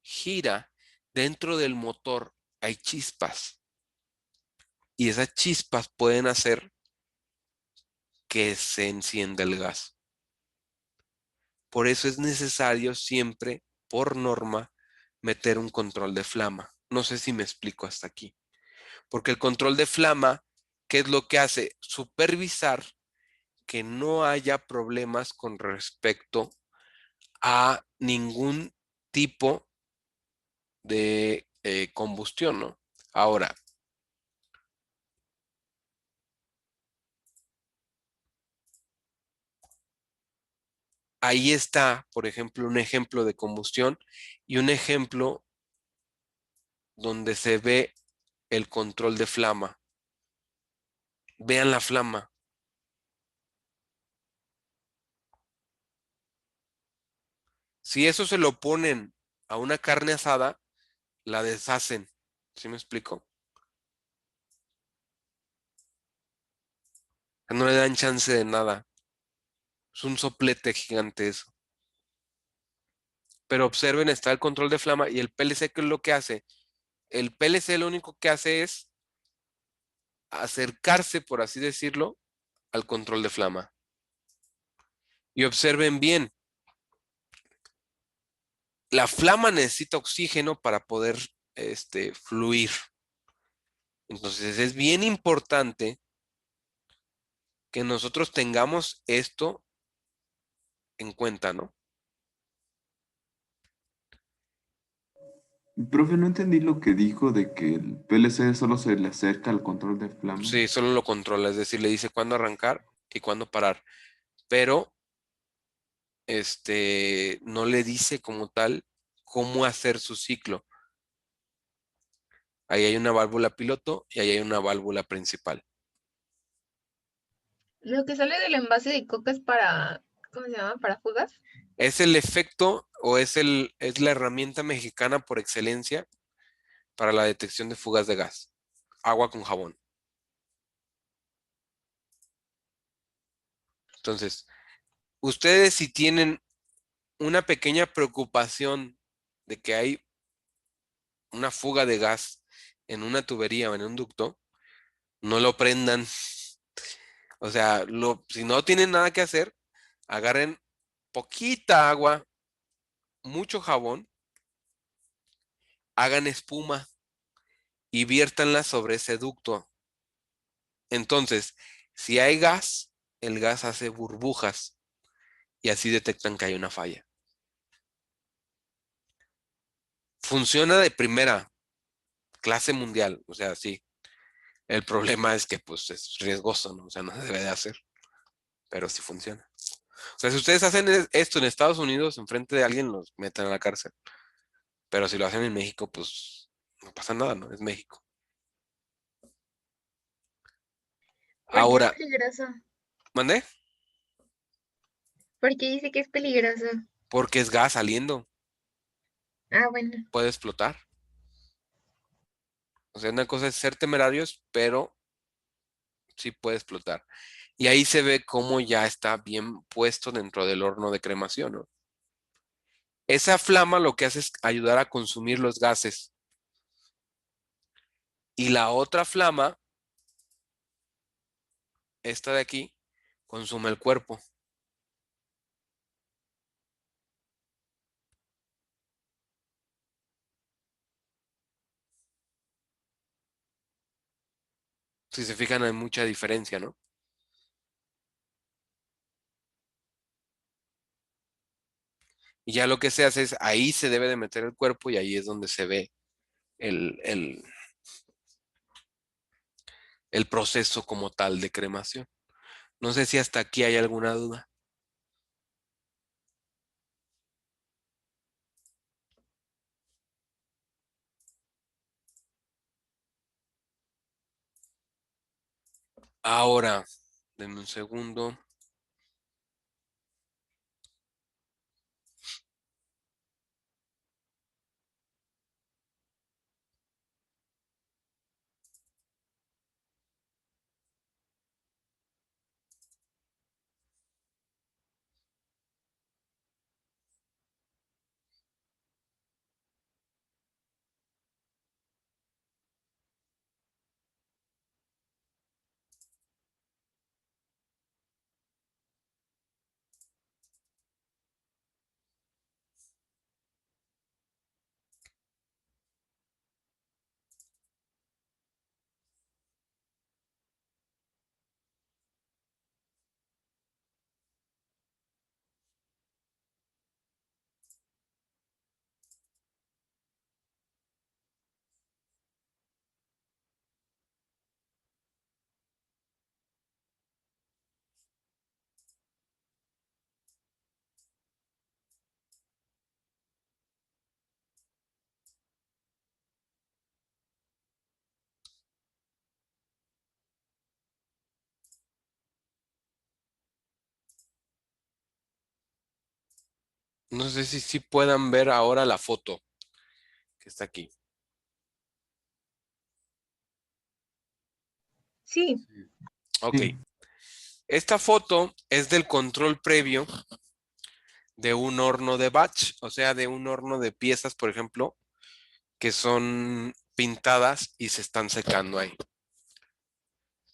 gira, dentro del motor hay chispas. Y esas chispas pueden hacer que se encienda el gas. Por eso es necesario siempre, por norma, meter un control de flama. No sé si me explico hasta aquí. Porque el control de flama, ¿qué es lo que hace? Supervisar que no haya problemas con respecto a ningún tipo de combustión, ¿no? Ahora, ahí está, por ejemplo, un ejemplo de combustión y un ejemplo donde se ve el control de flama. Vean la flama. Si eso se lo ponen a una carne asada, la deshacen. ¿Sí me explico? No le dan chance de nada. Es un soplete gigante eso. Pero observen, está el control de flama y el PLC, ¿qué es lo que hace? El PLC lo único que hace es acercarse, por así decirlo, al control de flama. Y observen bien, la flama necesita oxígeno para poder fluir. Entonces es bien importante que nosotros tengamos esto en cuenta, ¿no? Profe, no entendí lo que dijo de que el PLC solo se le acerca al control de flama. Sí, solo lo controla, es decir, le dice cuándo arrancar y cuándo parar. Pero no le dice como tal cómo hacer su ciclo. Ahí hay una válvula piloto y ahí hay una válvula principal. Lo que sale del envase de coca es para, ¿cómo se llama? Para fugas. Es el efecto o es la herramienta mexicana por excelencia para la detección de fugas de gas. Agua con jabón. Entonces, ustedes si tienen una pequeña preocupación de que hay una fuga de gas en una tubería o en un ducto, no lo prendan. O sea, si no tienen nada que hacer, agarren poquita agua, mucho jabón, hagan espuma y viértanla sobre ese ducto. Entonces, si hay gas, el gas hace burbujas y así detectan que hay una falla. Funciona de primera, clase mundial, o sea, sí. El problema es que pues es riesgoso, ¿no? O sea, no se debe de hacer, pero sí funciona. O sea, si ustedes hacen esto en Estados Unidos, enfrente de alguien, los meten a la cárcel. Pero si lo hacen en México, pues no pasa nada, ¿no? Es México. Porque es Ahora, peligroso. ¿mandé? Porque dice que es peligroso. Porque es gas saliendo, Ah, bueno. puede explotar. O sea, una cosa es ser temerarios, pero sí puede explotar. Y ahí se ve cómo ya está bien puesto dentro del horno de cremación, ¿no? Esa flama lo que hace es ayudar a consumir los gases. Y la otra flama, esta de aquí, consume el cuerpo. Si se fijan, hay mucha diferencia, ¿no? Y ya lo que se hace es, ahí se debe de meter el cuerpo y ahí es donde se ve el, el, el proceso como tal de cremación. No sé si hasta aquí hay alguna duda. Ahora, denme un segundo. No sé si puedan ver ahora la foto que está aquí. Sí. Ok. Sí. Esta foto es del control previo de un horno de batch, o sea, de un horno de piezas, por ejemplo, que son pintadas y se están secando ahí.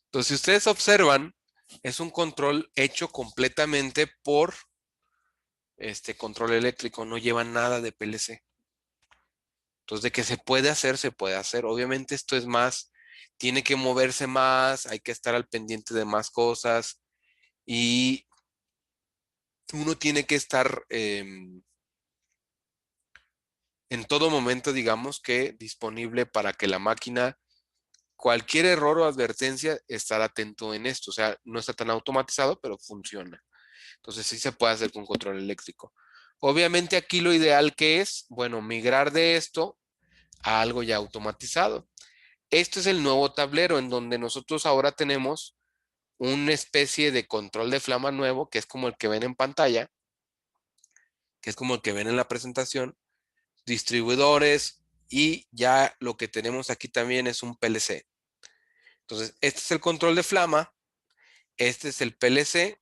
Entonces, si ustedes observan, es un control hecho completamente por este control eléctrico, no lleva nada de PLC. Entonces, de que se puede hacer, se puede hacer. Obviamente esto es más, tiene que moverse más, hay que estar al pendiente de más cosas y uno tiene que estar en todo momento, digamos que disponible para que la máquina, cualquier error o advertencia, estar atento en esto. O sea, no está tan automatizado, pero funciona. Entonces sí se puede hacer con control eléctrico. Obviamente aquí lo ideal que es, bueno, migrar de esto a algo ya automatizado. Este es el nuevo tablero en donde nosotros ahora tenemos una especie de control de flama nuevo, que es como el que ven en pantalla, que es como el que ven en la presentación, distribuidores, y ya lo que tenemos aquí también es un PLC. Entonces, este es el control de flama, este es el PLC,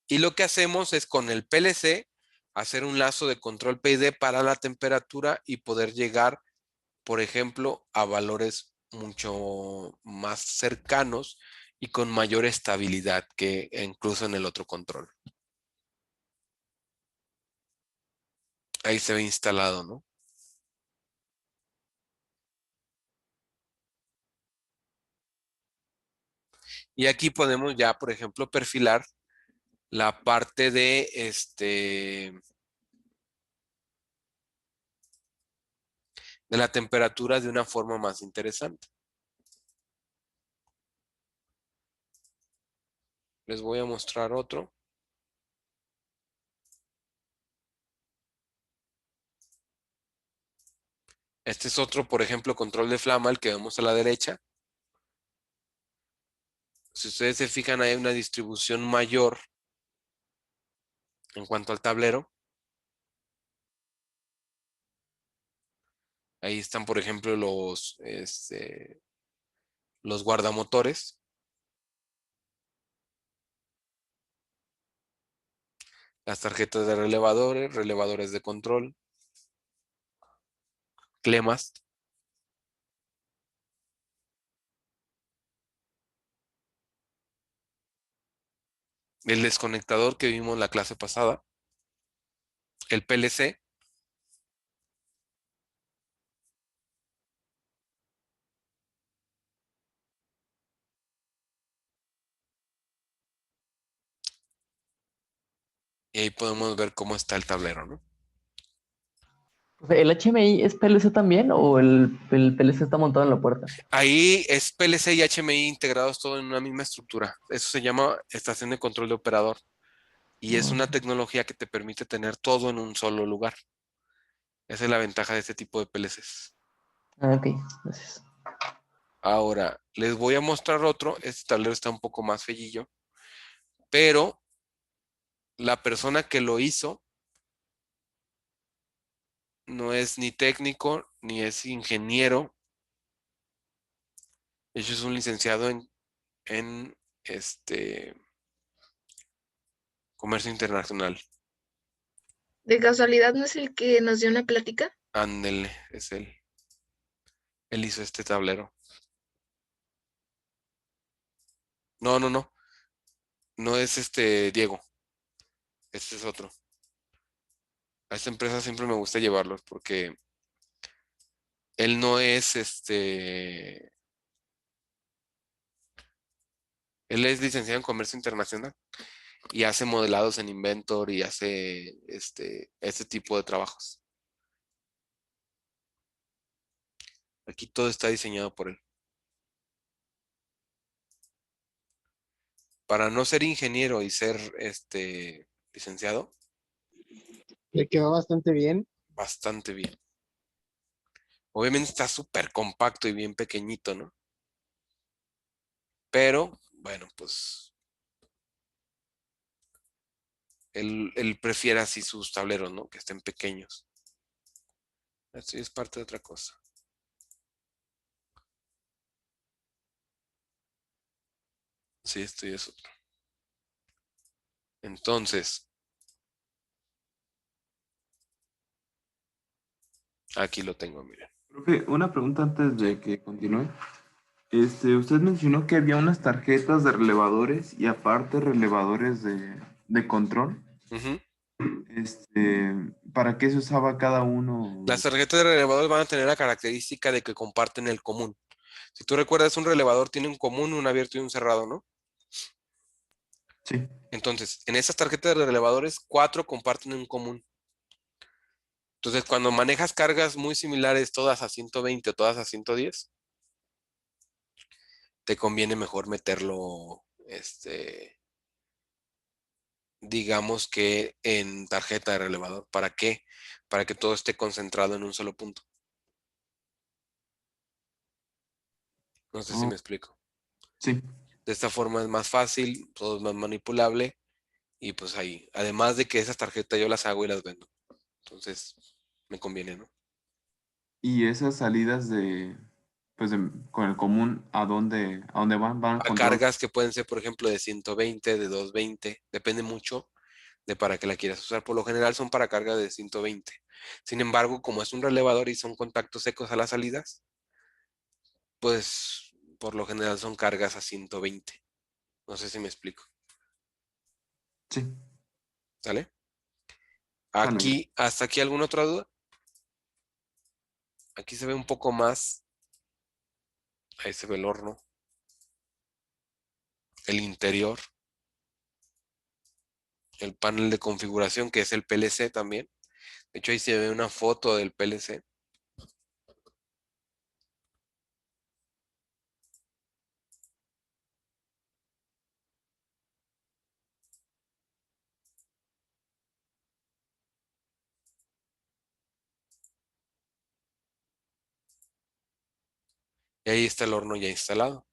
y lo que hacemos es con el PLC hacer un lazo de control PID para la temperatura y poder llegar, por ejemplo, a valores mucho más cercanos y con mayor estabilidad que incluso en el otro control. Ahí se ve instalado, ¿no? Y aquí podemos ya, por ejemplo, perfilar la parte de la temperatura de una forma más interesante. Les voy a mostrar otro. Este es otro, por ejemplo, control de flama, el que vemos a la derecha. Si ustedes se fijan, hay una distribución mayor en cuanto al tablero. Ahí están, por ejemplo, los guardamotores. Las tarjetas de relevadores, relevadores de control, clemas. El desconectador que vimos en la clase pasada. El PLC. Y ahí podemos ver cómo está el tablero, ¿no? ¿El HMI es PLC también o el PLC está montado en la puerta? Ahí es PLC y HMI integrados todo en una misma estructura. Eso se llama estación de control de operador. Y es una tecnología que te permite tener todo en un solo lugar. Esa es la ventaja de este tipo de PLCs. Ah, ok, gracias. Ahora, les voy a mostrar otro. Este tablero está un poco más fellillo. Pero la persona que lo hizo no es ni técnico ni es ingeniero. De hecho, es un licenciado en comercio internacional. ¿De casualidad no es el que nos dio una plática? Ándele, es él. Él hizo este tablero. No, no, no. No es Diego. Este es otro. A esta empresa siempre me gusta llevarlos porque él no es él es licenciado en comercio internacional y hace modelados en Inventor y hace este tipo de trabajos. Aquí todo está diseñado por él. Para no ser ingeniero y ser licenciado, Le quedó bastante bien. bastante bien. Obviamente está súper compacto y bien pequeñito, ¿no? Pero, bueno, pues él prefiere así sus tableros, ¿no? Que estén pequeños. Esto es parte de otra cosa. Sí, esto ya es otro. Entonces, aquí lo tengo, miren. Profe, una pregunta antes de que continúe. Usted mencionó que había unas tarjetas de relevadores y aparte relevadores de control. Ujú. ¿Para qué se usaba cada uno? Las tarjetas de relevador van a tener la característica de que comparten el común. Si tú recuerdas, un relevador tiene un común, un abierto y un cerrado, ¿no? Sí. Entonces, en esas tarjetas de relevadores, 4 comparten un común. Entonces, cuando manejas cargas muy similares, todas a 120 o todas a 110, te conviene mejor meterlo, digamos que en tarjeta de relevador. ¿Para qué? Para que todo esté concentrado en un solo punto. No sé si Oh, me explico. sí. De esta forma es más fácil, todo es más manipulable y pues ahí, además de que esas tarjetas yo las hago y las vendo. Entonces, me conviene, ¿no? Y esas salidas pues con el común, a dónde van? Van A con todos. cargas que pueden ser, por ejemplo, de 120, de 220, depende mucho de para qué la quieras usar. Por lo general son para carga de 120. Sin embargo, como es un relevador y son contactos secos a las salidas, pues por lo general son cargas a 120. No sé si me explico. Sí, ¿Sale? sale. Aquí, hasta aquí, ¿alguna otra duda? Aquí se ve un poco más. Ahí se ve el horno, el interior, el panel de configuración que es el PLC también. De hecho, ahí se ve una foto del PLC. Y ahí está el horno ya instalado.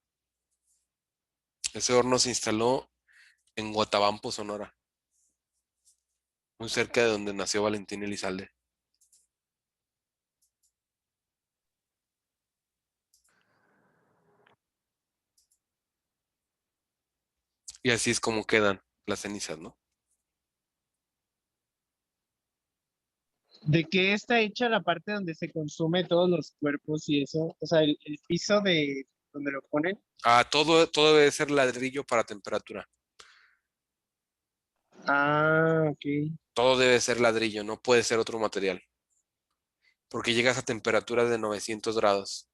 Ese horno se instaló en Guatabampo, Sonora, muy cerca de donde nació Valentín Elizalde. Y así es como quedan las cenizas, ¿no? ¿De qué está hecha la parte donde se consume todos los cuerpos y eso? O sea, el piso de donde lo ponen. Ah, todo debe ser ladrillo para temperatura. Ah, ok. Todo debe ser ladrillo, no puede ser otro material. Porque llegas a temperaturas de 900 grados.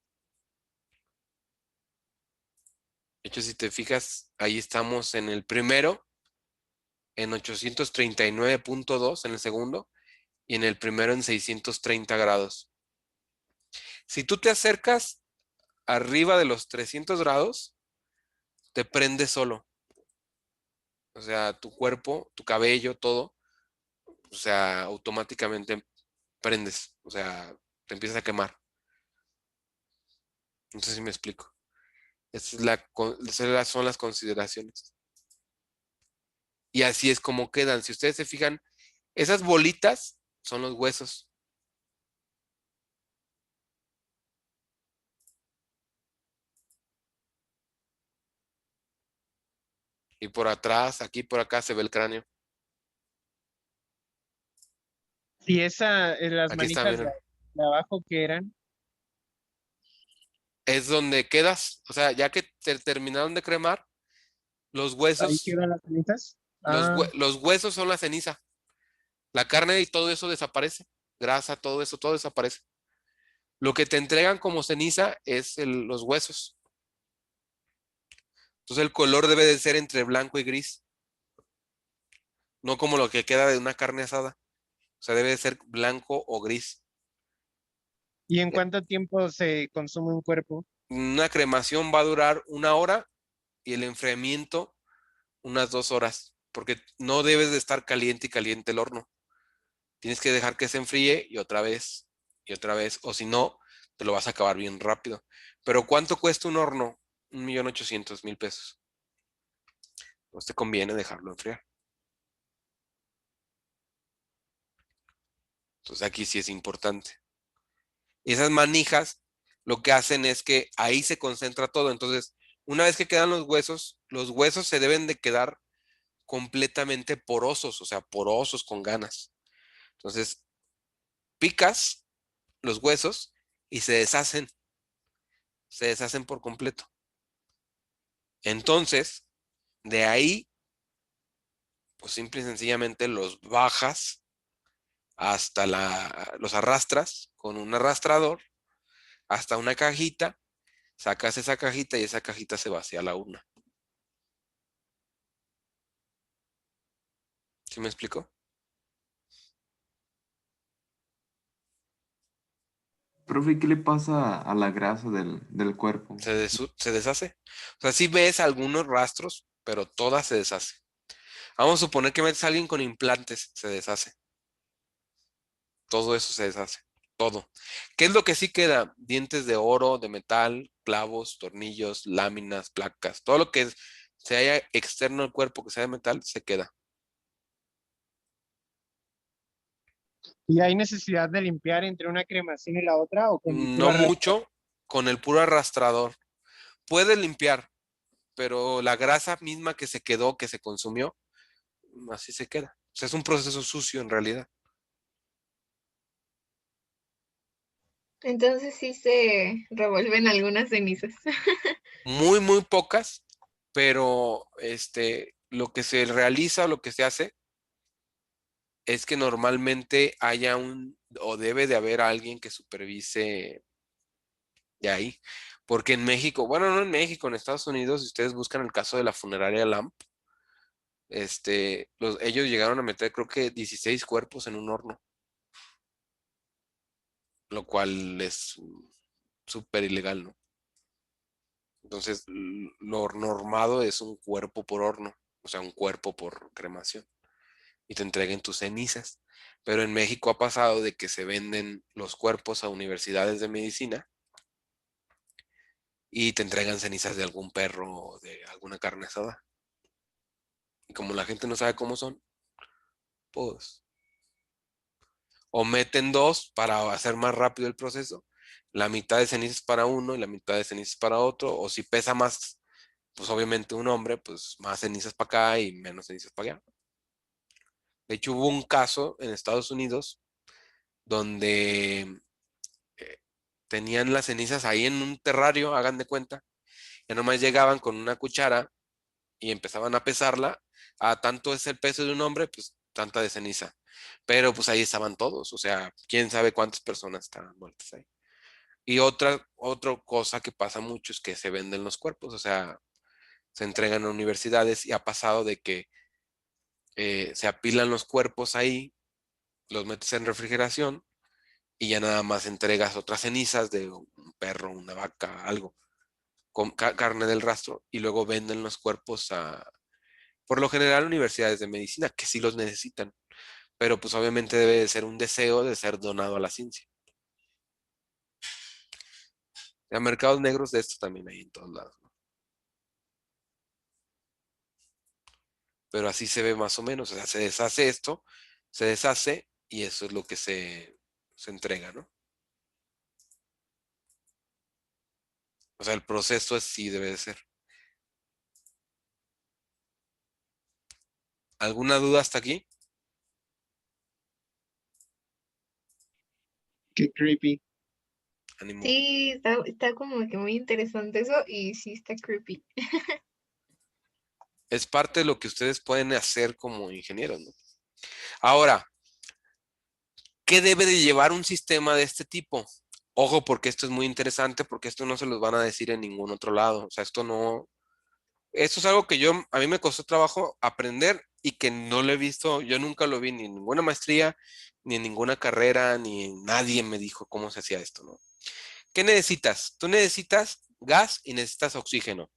De hecho, si te fijas, ahí estamos en el primero, en 839.2 en el segundo, y en el primero en 630 grados. Si tú te acercas arriba de los 300 grados, te prende solo. O sea, tu cuerpo, tu cabello, todo, o sea, automáticamente prendes. O sea, te empiezas a quemar. No sé si me explico. Esas son las consideraciones. Y así es como quedan. Si ustedes se fijan, esas bolitas son los huesos. Y por atrás, aquí por acá se ve el cráneo. Y las Aquí está, manijas miren. de abajo que eran, Es donde quedas. O sea, ya que te terminaron de cremar, los ahí huesos, quedan las cenizas. Ah, los huesos son la ceniza. La carne y todo eso desaparece. Grasa, todo eso, todo desaparece. Lo que te entregan como ceniza es los huesos. Entonces el color debe de ser entre blanco y gris, no como lo que queda de una carne asada. O sea, debe de ser blanco o gris. ¿y en cuánto tiempo se consume un cuerpo? Una cremación va a durar 1 hora y el enfriamiento unas 2 horas, porque no debes de estar caliente y caliente el horno. Tienes que dejar que se enfríe y otra vez, o si no, te lo vas a acabar bien rápido. Pero ¿cuánto cuesta un horno? 1.800.000 pesos. Pues te conviene dejarlo enfriar. Entonces aquí sí es importante. Esas manijas lo que hacen es que ahí se concentra todo. Entonces, una vez que quedan los huesos se deben de quedar completamente porosos, o sea, porosos con ganas. Entonces, picas los huesos y se deshacen por completo. Entonces, de ahí, pues simple y sencillamente los bajas hasta los arrastras con un arrastrador hasta una cajita, sacas esa cajita y esa cajita se vacía a la urna. ¿Sí me explico? Profe, ¿qué le pasa a la grasa del cuerpo? Se deshace. O sea, sí ves algunos rastros, pero toda se deshace. Vamos a suponer que metes a alguien con implantes, se deshace. Todo eso se deshace. Todo. ¿Qué es lo que sí queda? Dientes de oro, de metal, clavos, tornillos, láminas, placas. Todo lo que se haya externo al cuerpo que sea de metal, se queda. ¿Y hay necesidad de limpiar entre una cremación y la otra o con el puro No arrastre? mucho, con el puro arrastrador. Puede limpiar, pero la grasa misma que se quedó, que se consumió, así se queda. O sea, es un proceso sucio en realidad. Entonces sí se revuelven algunas cenizas. Muy, muy pocas, pero lo que se realiza o lo que se hace es que normalmente haya o debe de haber alguien que supervise de ahí. Porque en México, bueno, no en México, en Estados Unidos, si ustedes buscan el caso de la funeraria Lamp, ellos llegaron a meter creo que 16 cuerpos en un horno, lo cual es súper ilegal, ¿no? Entonces, lo normado es un cuerpo por horno, o sea, un cuerpo por cremación, y te entreguen tus cenizas. Pero en México ha pasado de que se venden los cuerpos a universidades de medicina y te entregan cenizas de algún perro o de alguna carne asada. Y como la gente no sabe cómo son, pues, o meten dos para hacer más rápido el proceso, la mitad de cenizas para uno y la mitad de cenizas para otro, o si pesa más, pues obviamente un hombre, pues más cenizas para acá y menos cenizas para allá. De hecho, hubo un caso en Estados Unidos donde tenían las cenizas ahí en un terrario, hagan de cuenta, ya nomás llegaban con una cuchara y empezaban a pesarla, a tanto es el peso de un hombre, pues tanta de ceniza. Pero pues ahí estaban todos, o sea, quién sabe cuántas personas estaban muertas ahí. Y otra cosa que pasa mucho es que se venden los cuerpos, o sea, se entregan a universidades y ha pasado de que se apilan los cuerpos ahí, los metes en refrigeración y ya nada más entregas otras cenizas de un perro, una vaca, algo, con carne del rastro y luego venden los cuerpos por lo general, universidades de medicina que sí los necesitan, pero pues obviamente debe de ser un deseo de ser donado a la ciencia. En mercados negros de esto también hay en todos lados, ¿no? Pero así se ve más o menos, o sea, se deshace esto, se deshace y eso es lo que se entrega, ¿no? O sea, el proceso sí debe de ser. ¿Alguna duda hasta aquí? Qué creepy. Ánimo. Sí, está como que muy interesante eso y sí está creepy. Es parte de lo que ustedes pueden hacer como ingenieros, ¿no? Ahora, ¿qué debe de llevar un sistema de este tipo? Ojo, porque esto es muy interesante, porque esto no se los van a decir en ningún otro lado. O sea, esto es algo que a mí me costó trabajo aprender y que no lo he visto, yo nunca lo vi ni en ninguna maestría, ni en ninguna carrera, ni nadie me dijo cómo se hacía esto, ¿no? ¿Qué necesitas? Tú necesitas gas y necesitas oxígeno.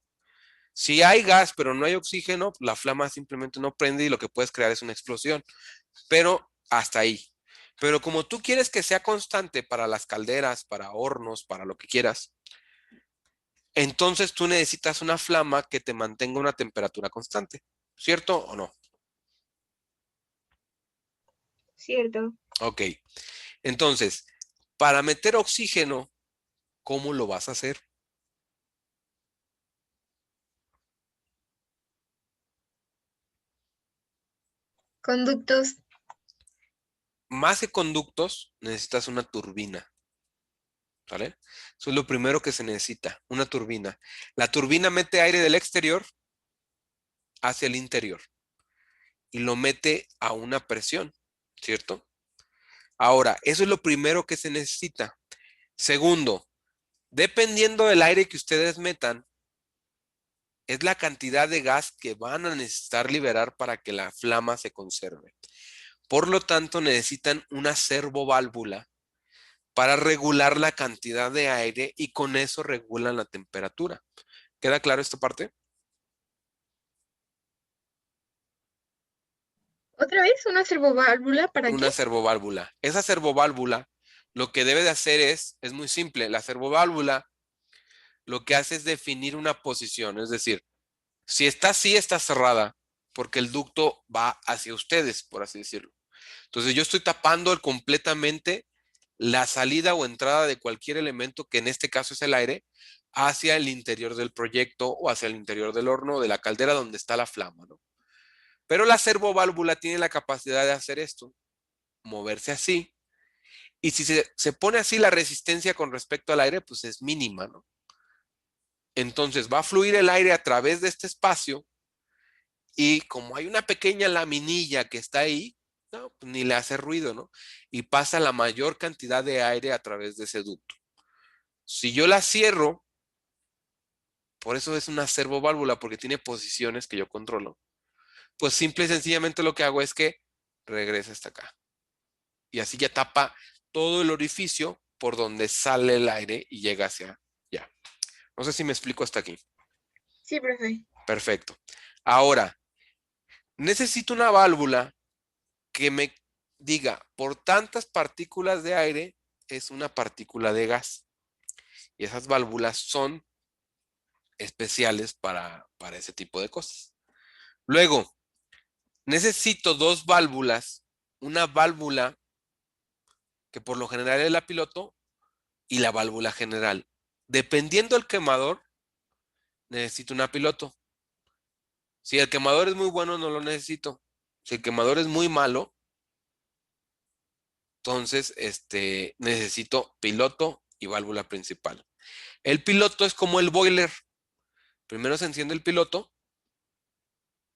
Si hay gas, pero no hay oxígeno, la flama simplemente no prende y lo que puedes crear es una explosión. Pero hasta ahí. Pero como tú quieres que sea constante para las calderas, para hornos, para lo que quieras, entonces tú necesitas una flama que te mantenga una temperatura constante. ¿Cierto o no? Cierto. Ok. Entonces, para meter oxígeno, ¿cómo lo vas a hacer? Conductos. Más que conductos, necesitas una turbina. ¿Vale? Eso es lo primero que se necesita, una turbina. La turbina mete aire del exterior hacia el interior y lo mete a una presión, ¿cierto? Ahora, eso es lo primero que se necesita. Segundo, dependiendo del aire que ustedes metan, es la cantidad de gas que van a necesitar liberar para que la flama se conserve. Por lo tanto, necesitan una servoválvula para regular la cantidad de aire y con eso regulan la temperatura. ¿Queda claro esta parte? ¿Otra vez una servoválvula para qué? Una servoválvula. Esa servoválvula lo que debe de hacer es muy simple. La servoválvula lo que hace es definir una posición, es decir, si está así, está cerrada, porque el ducto va hacia ustedes, por así decirlo. Entonces yo estoy tapando completamente la salida o entrada de cualquier elemento, que en este caso es el aire, hacia el interior del proyecto o hacia el interior del horno o de la caldera donde está la flama, ¿no? Pero la servoválvula tiene la capacidad de hacer esto, moverse así. Y si se pone así, la resistencia con respecto al aire, pues es mínima, ¿no? Entonces va a fluir el aire a través de este espacio y como hay una pequeña laminilla que está ahí, no, pues ni le hace ruido, ¿no? Y pasa la mayor cantidad de aire a través de ese ducto. Si yo la cierro, por eso es una servoválvula, porque tiene posiciones que yo controlo. Pues simple y sencillamente lo que hago es que regresa hasta acá. Y así ya tapa todo el orificio por donde sale el aire y llega hacia allá. No sé si me explico hasta aquí. Sí, profe. Perfecto. Ahora, necesito una válvula que me diga, por tantas partículas de aire es una partícula de gas. Y esas válvulas son especiales para ese tipo de cosas. Luego, necesito dos válvulas. Una válvula que por lo general es la piloto y la válvula general. Dependiendo del quemador, necesito una piloto. Si el quemador es muy bueno, no lo necesito. Si el quemador es muy malo, entonces necesito piloto y válvula principal. El piloto es como el boiler. Primero se enciende el piloto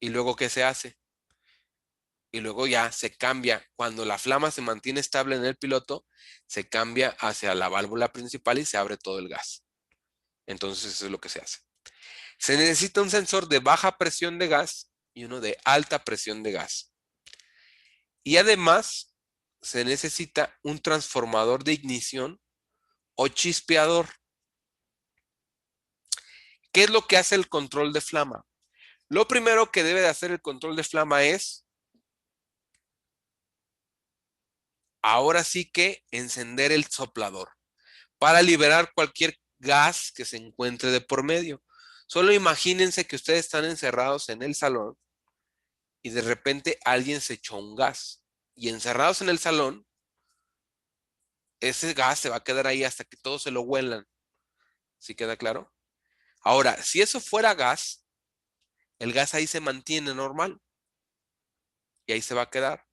y luego ¿qué se hace? Y luego ya se cambia. Cuando la flama se mantiene estable en el piloto, se cambia hacia la válvula principal y se abre todo el gas. Entonces eso es lo que se hace. Se necesita un sensor de baja presión de gas y uno de alta presión de gas. Y además se necesita un transformador de ignición o chispeador. ¿Qué es lo que hace el control de flama? Lo primero que debe de hacer el control de flama es, ahora sí que encender el soplador para liberar cualquier gas que se encuentre de por medio. Solo imagínense que ustedes están encerrados en el salón y de repente alguien se echó un gas. Y encerrados en el salón, ese gas se va a quedar ahí hasta que todos se lo huelan. ¿Sí queda claro? Ahora, si eso fuera gas, el gas ahí se mantiene normal y ahí se va a quedar.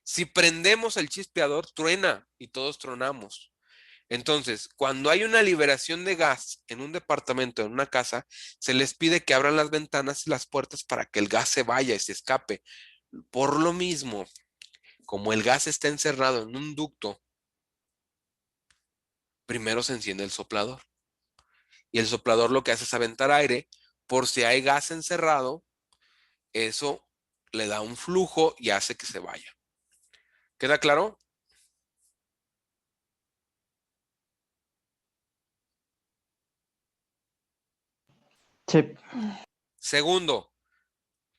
Si prendemos el chispeador, truena y todos tronamos. Entonces, cuando hay una liberación de gas en un departamento, en una casa, se les pide que abran las ventanas y las puertas para que el gas se vaya y se escape. Por lo mismo, como el gas está encerrado en un ducto, primero se enciende el soplador. Y el soplador lo que hace es aventar aire por si hay gas encerrado, eso le da un flujo y hace que se vaya. ¿Queda claro? Sí. Segundo,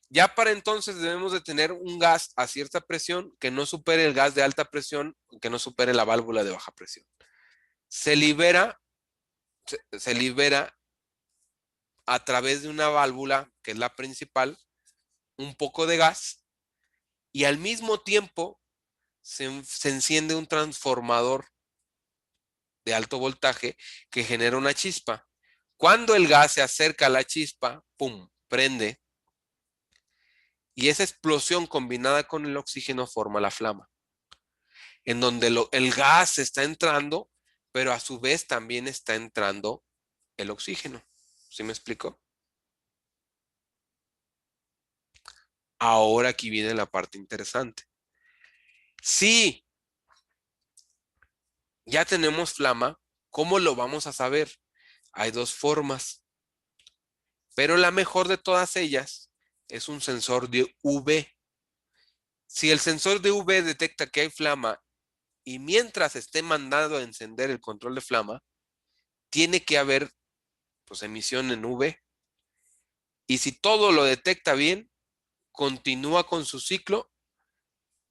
ya para entonces debemos de tener un gas a cierta presión que no supere el gas de alta presión, que no supere la válvula de baja presión. Se libera a través de una válvula, que es la principal, un poco de gas y al mismo tiempo se enciende un transformador de alto voltaje que genera una chispa. Cuando el gas se acerca a la chispa, ¡pum!, prende. Y esa explosión combinada con el oxígeno forma la flama, en donde el gas está entrando, pero a su vez también está entrando el oxígeno. ¿Sí me explico? Ahora aquí viene la parte interesante. Si ya tenemos flama, ¿cómo lo vamos a saber? Hay dos formas, pero la mejor de todas ellas es un sensor de UV. Si el sensor de UV detecta que hay flama y mientras esté mandado a encender el control de flama, tiene que haber pues emisión en V, y si todo lo detecta bien, continúa con su ciclo,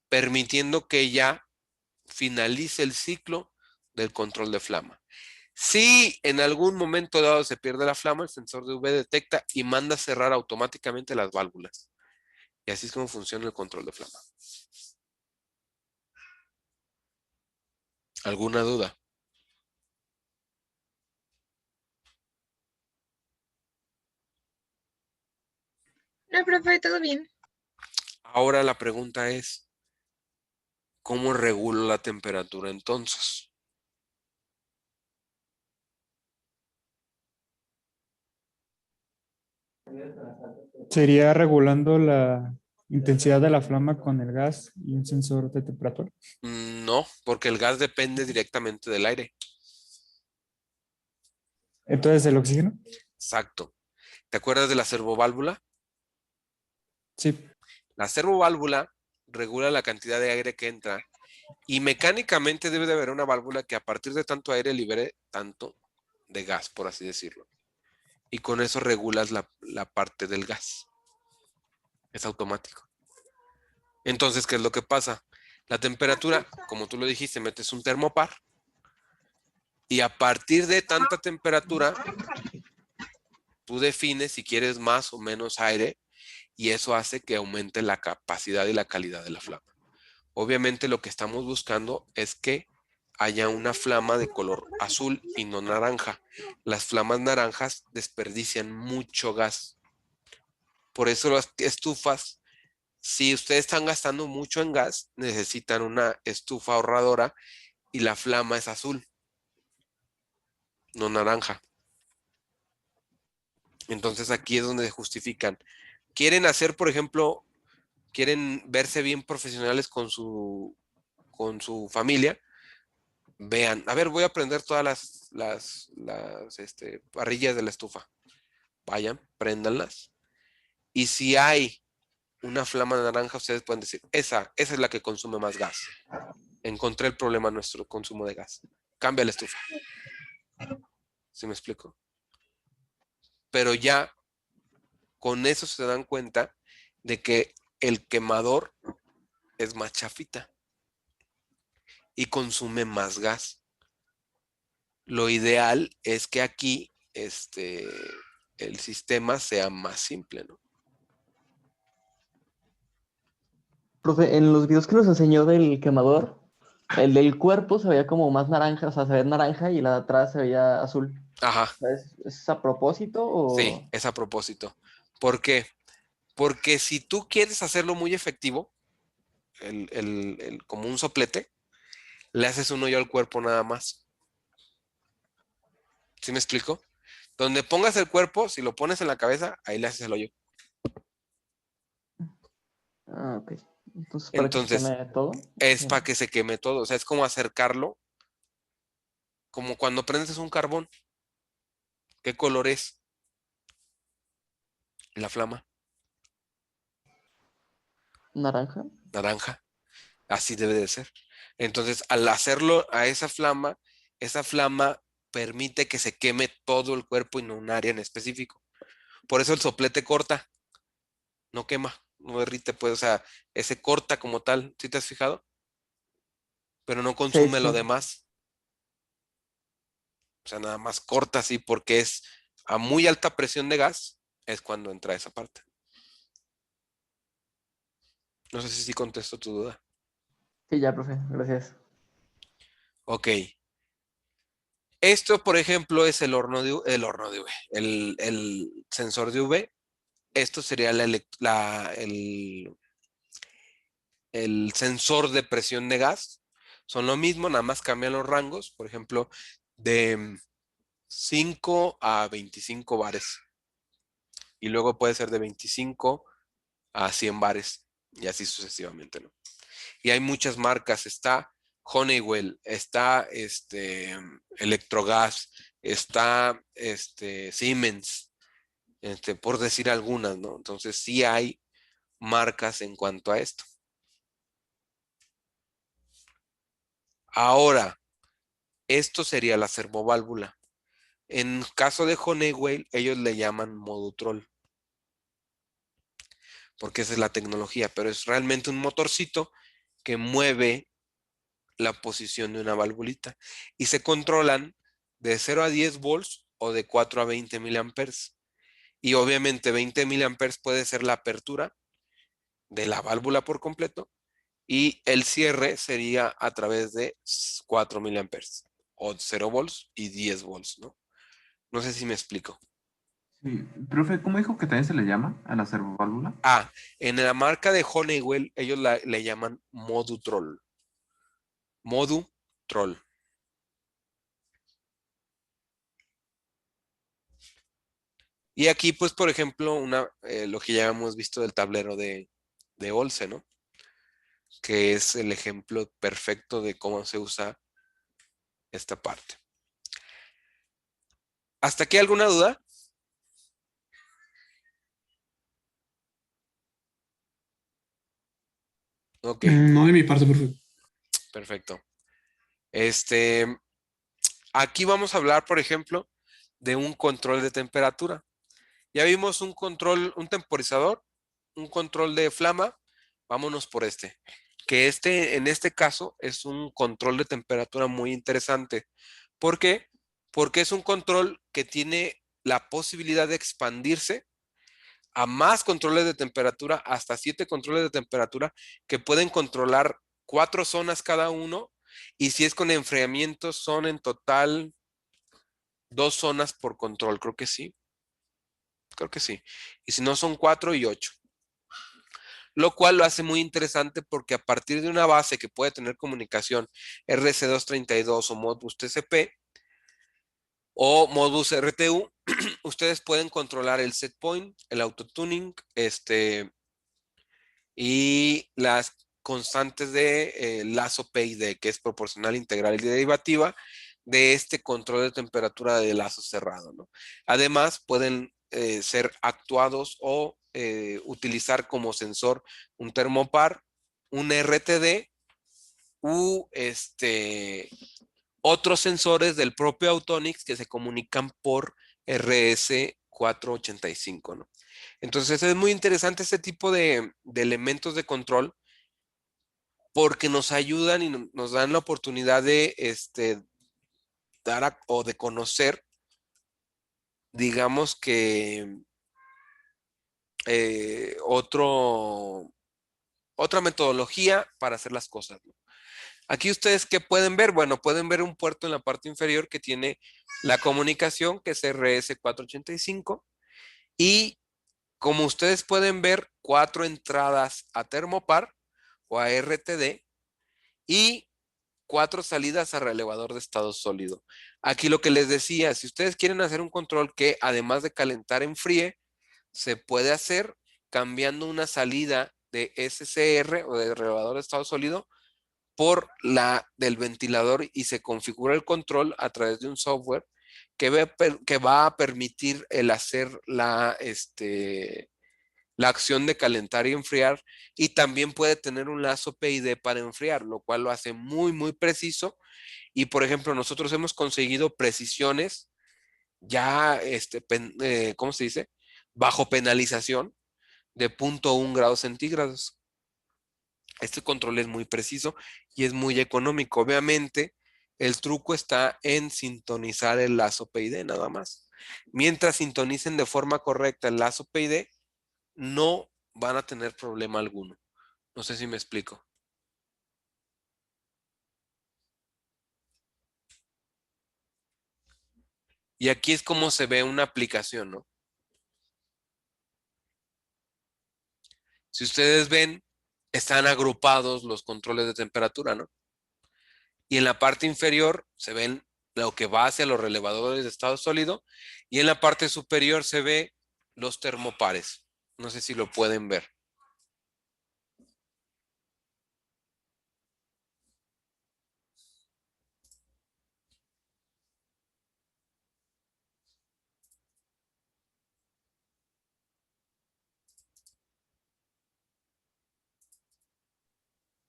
permitiendo que ya finalice el ciclo del control de flama. Si en algún momento dado se pierde la flama, el sensor de V detecta y manda a cerrar automáticamente las válvulas. Y así es como funciona el control de flama. ¿Alguna duda? No, profe, todo bien. Ahora la pregunta es, ¿cómo regulo la temperatura entonces? Sería regulando la intensidad de la flama con el gas y un sensor de temperatura. No, porque el gas depende directamente del aire. Entonces, ¿el oxígeno? Exacto. ¿Te acuerdas de la servoválvula? Sí. La servoválvula regula la cantidad de aire que entra y mecánicamente debe de haber una válvula que a partir de tanto aire libere tanto de gas, por así decirlo. Y con eso regulas la parte del gas. Es automático. Entonces, ¿qué es lo que pasa? La temperatura, como tú lo dijiste, metes un termopar y a partir de tanta temperatura, tú defines si quieres más o menos aire y eso hace que aumente la capacidad y la calidad de la flama. Obviamente lo que estamos buscando es que haya una flama de color azul y no naranja. Las flamas naranjas desperdician mucho gas. Por eso las estufas, si ustedes están gastando mucho en gas, necesitan una estufa ahorradora y la flama es azul, no naranja. Entonces aquí es donde justifican. Quieren hacer, por ejemplo, quieren verse bien profesionales con su familia. Vean, a ver, voy a prender todas las parrillas de la estufa. Vayan, préndanlas. Y si hay una flama naranja, ustedes pueden decir, esa es la que consume más gas. Encontré el problema en nuestro consumo de gas. Cambia la estufa. ¿Sí me explico? Pero ya con eso se dan cuenta de que el quemador es más chafita y consume más gas. Lo ideal es que aquí el sistema sea más simple, ¿no? Profe, en los videos que nos enseñó del quemador, el del cuerpo se veía como más naranja, o sea, se veía naranja y la de atrás se veía azul. Ajá, ¿Es a propósito sí, o...? es a propósito. ¿Por qué? Porque si tú quieres hacerlo muy efectivo, como un soplete, le haces un hoyo al cuerpo nada más. ¿Sí me explico? Donde pongas el cuerpo, si lo pones en la cabeza, ahí le haces el hoyo. Ah, ok. Entonces, ¿para que se Entonces, queme todo? es Sí. para que se queme todo. O sea, es como acercarlo, como cuando prendes un carbón. ¿Qué color es la flama? ¿Naranja? Naranja. Así debe de ser. Entonces, al hacerlo a esa flama permite que se queme todo el cuerpo y no un área en específico. Por eso el soplete corta, no quema, no derrite, pues, o sea, ese corta como tal, ¿sí te has fijado? Pero no Sí, consume lo sí. demás. O sea, nada más corta así porque es a muy alta presión de gas, es cuando entra esa parte. No sé si sí contesto tu duda. Sí, ya, profe, gracias. Ok. Esto, por ejemplo, es el horno de UV, el sensor de UV. Esto sería el sensor de presión de gas. Son lo mismo, nada más cambian los rangos, por ejemplo, de 5 a 25 bares. Y luego puede ser de 25 a 100 bares y así sucesivamente, ¿no? Y hay muchas marcas, está Honeywell, está Electrogas, está Siemens, por decir algunas, ¿no? Entonces sí hay marcas en cuanto a esto. Ahora, esto sería la servoválvula. En caso de Honeywell, ellos le llaman Modutrol, porque esa es la tecnología, pero es realmente un motorcito que mueve la posición de una valvulita y se controlan de 0 a 10 volts o de 4 a 20 miliamperes. Y obviamente 20 miliamperes puede ser la apertura de la válvula por completo y el cierre sería a través de 4 miliamperes o 0 volts y 10 volts, ¿no? No sé si me explico. Sí, profe, ¿cómo dijo que también se le llama a la servoválvula? Ah, en la marca de Honeywell ellos le llaman Modutrol. Modutrol. Y aquí, pues, por ejemplo, lo que ya hemos visto del tablero de Olse, ¿no? Que es el ejemplo perfecto de cómo se usa esta parte. ¿Hasta aquí alguna duda? Ok, No de mi parte, profe. perfecto. Aquí vamos a hablar, por ejemplo, de un control de temperatura. Ya vimos un control, un temporizador, un control de flama. Vámonos por este. Que en este caso, es un control de temperatura muy interesante. ¿Por qué? Porque es un control que tiene la posibilidad de expandirse a más controles de temperatura, hasta 7 controles de temperatura que pueden controlar 4 zonas cada uno. Y si es con enfriamiento, son en total 2 zonas por control. Creo que sí. Creo que sí. Y si no, son 4 y 8. Lo cual lo hace muy interesante porque a partir de una base que puede tener comunicación RC232 o Modbus TCP o Modbus RTU, ustedes pueden controlar el set point, el autotuning, y las constantes de lazo PID, que es proporcional, integral y derivativa de este control de temperatura de lazo cerrado, ¿no? Además, pueden ser actuados o utilizar como sensor un termopar, un RTD u otros sensores del propio Autonix que se comunican por RS485, ¿no? Entonces es muy interesante este tipo de elementos de control porque nos ayudan y nos dan la oportunidad de dar o de conocer, digamos que otra metodología para hacer las cosas, ¿no? Aquí ustedes, ¿qué pueden ver? Bueno, pueden ver un puerto en la parte inferior que tiene la comunicación, que es RS485, y como ustedes pueden ver, 4 entradas a termopar o a RTD y 4 salidas a relevador de estado sólido. Aquí lo que les decía, si ustedes quieren hacer un control que además de calentar enfríe, se puede hacer cambiando una salida de SCR o de relevador de estado sólido por la del ventilador y se configura el control a través de un software que va a permitir el hacer la acción de calentar y enfriar, y también puede tener un lazo PID para enfriar, lo cual lo hace muy, muy preciso. Y por ejemplo, nosotros hemos conseguido precisiones ya, ¿cómo se dice? Bajo penalización de 0.1 grados centígrados. Este control es muy preciso y es muy económico. Obviamente, el truco está en sintonizar el lazo PID nada más. Mientras sintonicen de forma correcta el lazo PID, no van a tener problema alguno. No sé si me explico. Y aquí es como se ve una aplicación, ¿no? Si ustedes ven, están agrupados los controles de temperatura, ¿no? Y en la parte inferior se ven lo que va hacia los relevadores de estado sólido y en la parte superior se ve los termopares. No sé si lo pueden ver.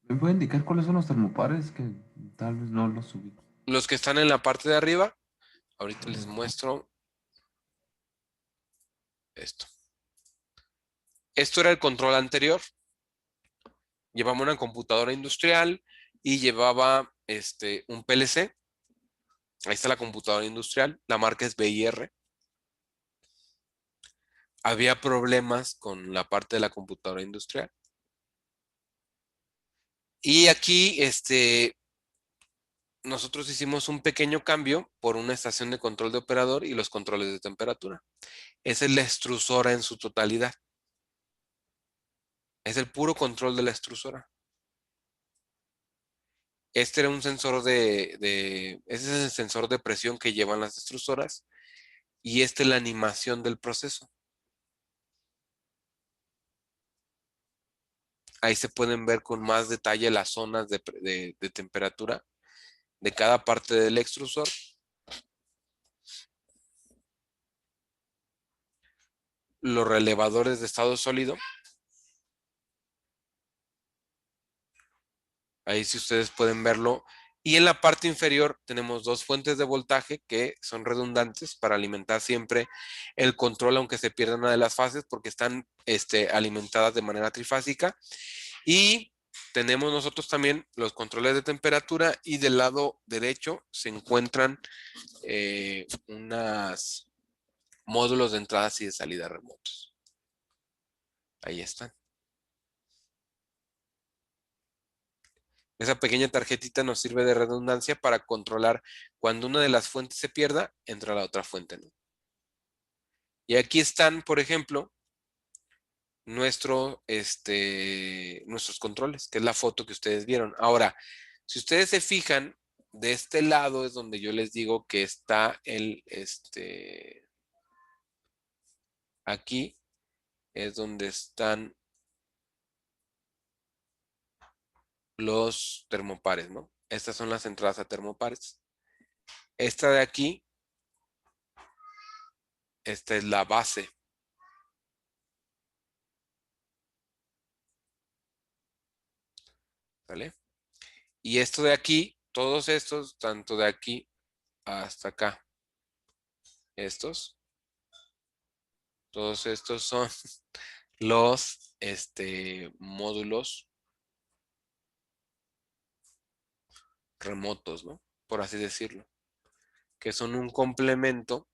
¿Me puede indicar cuáles son los termopares que Tal vez no lo subí. Los que están en la parte de arriba, ahorita les muestro esto. Esto era el control anterior. Llevaba una computadora industrial y llevaba un PLC. Ahí está la computadora industrial. La marca es BIR. Había problemas con la parte de la computadora industrial. Y aquí, nosotros hicimos un pequeño cambio por una estación de control de operador y los controles de temperatura. Esa es la extrusora en su totalidad. Es el puro control de la extrusora. Este era un sensor ese es el sensor de presión que llevan las extrusoras. Y esta es la animación del proceso. Ahí se pueden ver con más detalle las zonas de temperatura de cada parte del extrusor. Los relevadores de estado sólido. Ahí si ustedes pueden verlo. Y en la parte inferior tenemos dos fuentes de voltaje que son redundantes para alimentar siempre el control, aunque se pierda una de las fases, porque están alimentadas de manera trifásica. Y tenemos nosotros también los controles de temperatura y del lado derecho se encuentran unos módulos de entradas y de salida remotos. Ahí están. Esa pequeña tarjetita nos sirve de redundancia para controlar cuando una de las fuentes se pierda, entra la otra fuente, ¿no? Y aquí están, por ejemplo, nuestros controles, que es la foto que ustedes vieron. Ahora, si ustedes se fijan, de este lado es donde yo les digo que está aquí es donde están los termopares, ¿no? Estas son las entradas a termopares. Esta de aquí, esta es la base. ¿Vale? Y esto de aquí, todos estos, tanto de aquí hasta acá, todos estos son los módulos remotos, ¿no? Por así decirlo, que son un complemento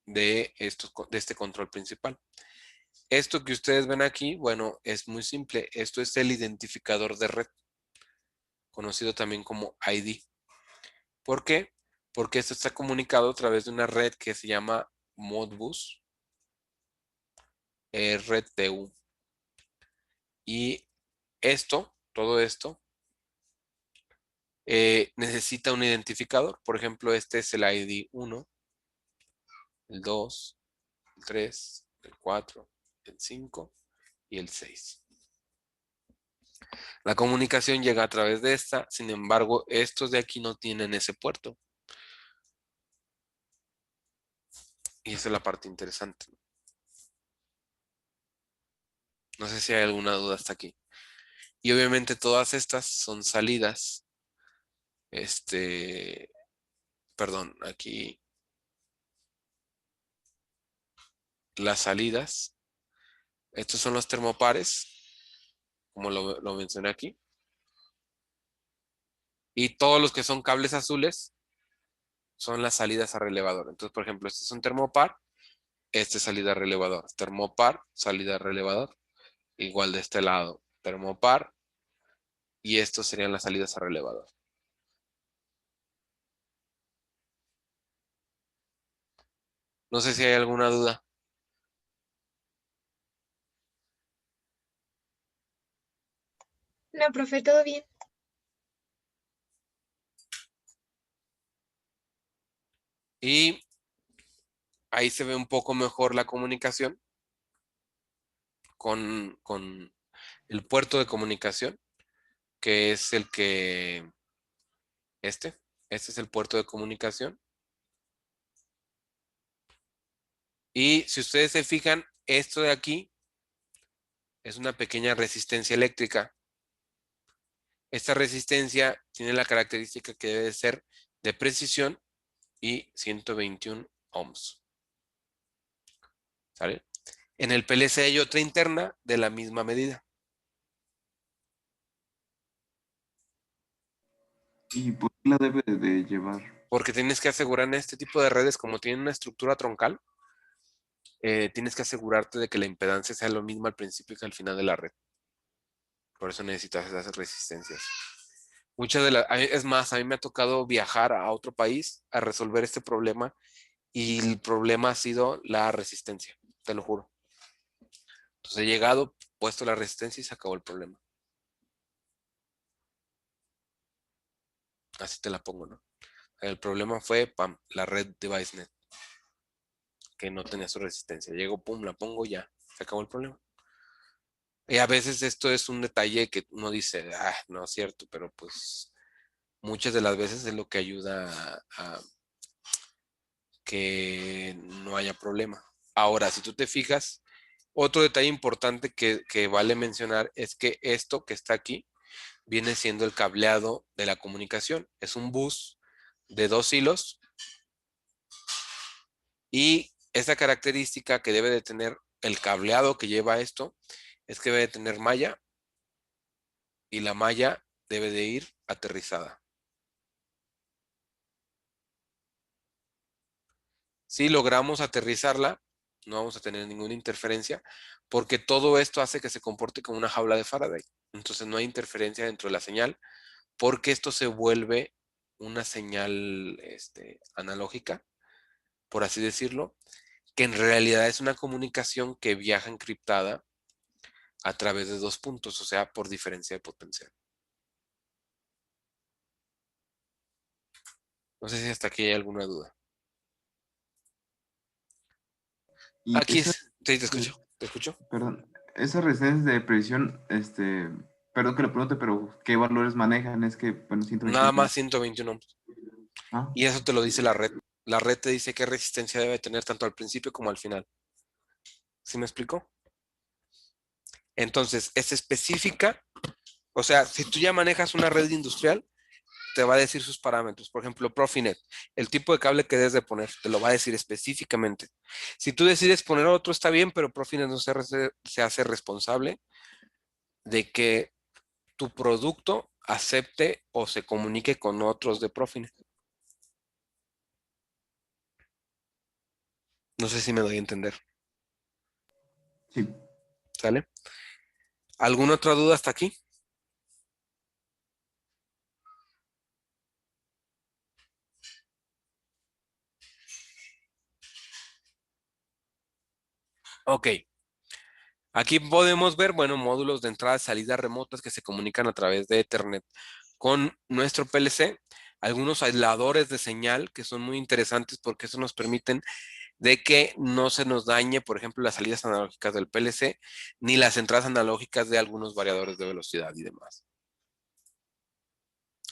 de este control principal. Esto que ustedes ven aquí, bueno, es muy simple. Esto es el identificador de red, conocido también como ID. ¿Por qué? Porque esto está comunicado a través de una red que se llama Modbus RTU. Y todo esto, necesita un identificador. Por ejemplo, este es el ID 1, el 2, el 3, el 4, el 5 y el 6. La comunicación llega a través de esta, sin embargo, estos de aquí no tienen ese puerto. Y esa es la parte interesante. No sé si hay alguna duda hasta aquí. Y obviamente todas estas son salidas. Perdón, aquí las salidas. Estos son los termopares, como lo mencioné aquí. Y todos los que son cables azules son las salidas a relevador. Entonces, por ejemplo, este es un termopar, este es salida a relevador. Termopar, salida a relevador. Igual de este lado, termopar. Y estos serían las salidas a relevador. No sé si hay alguna duda. No, profe, todo bien. Y ahí se ve un poco mejor la comunicación con el puerto de comunicación, que es el que, este es el puerto de comunicación. Y si ustedes se fijan, esto de aquí es una pequeña resistencia eléctrica. Esta resistencia tiene la característica que debe ser de precisión y 121 ohms. ¿Sale? En el PLC hay otra interna de la misma medida. ¿Y por qué la debe de llevar? Porque tienes que asegurar en este tipo de redes, como tienen una estructura troncal, tienes que asegurarte de que la impedancia sea lo mismo al principio que al final de la red. Por eso necesitas esas resistencias. Muchas de las, es más, a mí me ha tocado viajar a otro país a resolver este problema y el problema ha sido la resistencia, te lo juro. Entonces he llegado, puesto la resistencia y se acabó el problema. Así te la pongo, ¿no? El problema fue, pam, la red DeviceNet, que no tenía su resistencia. Llego, pum, la pongo, ya, se acabó el problema. Y a veces esto es un detalle que uno dice, ah, no es cierto, pero pues muchas de las veces es lo que ayuda a que no haya problema. Ahora, si tú te fijas, otro detalle importante que vale mencionar es que esto que está aquí viene siendo el cableado de la comunicación. Es un bus de 2 hilos y esa característica que debe de tener el cableado que lleva esto es que debe de tener malla y la malla debe de ir aterrizada. Si logramos aterrizarla, no vamos a tener ninguna interferencia porque todo esto hace que se comporte como una jaula de Faraday. Entonces no hay interferencia dentro de la señal porque esto se vuelve una señal analógica, por así decirlo, que en realidad es una comunicación que viaja encriptada a través de 2 puntos, o sea, por diferencia de potencial. No sé si hasta aquí hay alguna duda. Y Aquí esa, es, sí, te escucho. perdón, esas resistencias de precisión, perdón que le pregunte, pero ¿qué valores manejan? Es que, bueno, Nada 121. más 121 ohms. Ah, Y eso te lo dice la red. La red te dice qué resistencia debe tener tanto al principio como al final. ¿Sí me explico? Entonces, es específica. O sea, si tú ya manejas una red industrial, te va a decir sus parámetros. Por ejemplo, Profinet, el tipo de cable que debes de poner, te lo va a decir específicamente. Si tú decides poner otro, está bien, pero Profinet no se hace responsable de que tu producto acepte o se comunique con otros de Profinet. No sé si me doy a entender. sí. ¿Sale? ¿Alguna otra duda hasta aquí? Ok. Aquí podemos ver, bueno, módulos de entrada y salida remotas que se comunican a través de Ethernet con nuestro PLC. Algunos aisladores de señal que son muy interesantes porque eso nos permiten de que no se nos dañe, por ejemplo, las salidas analógicas del PLC, ni las entradas analógicas de algunos variadores de velocidad y demás.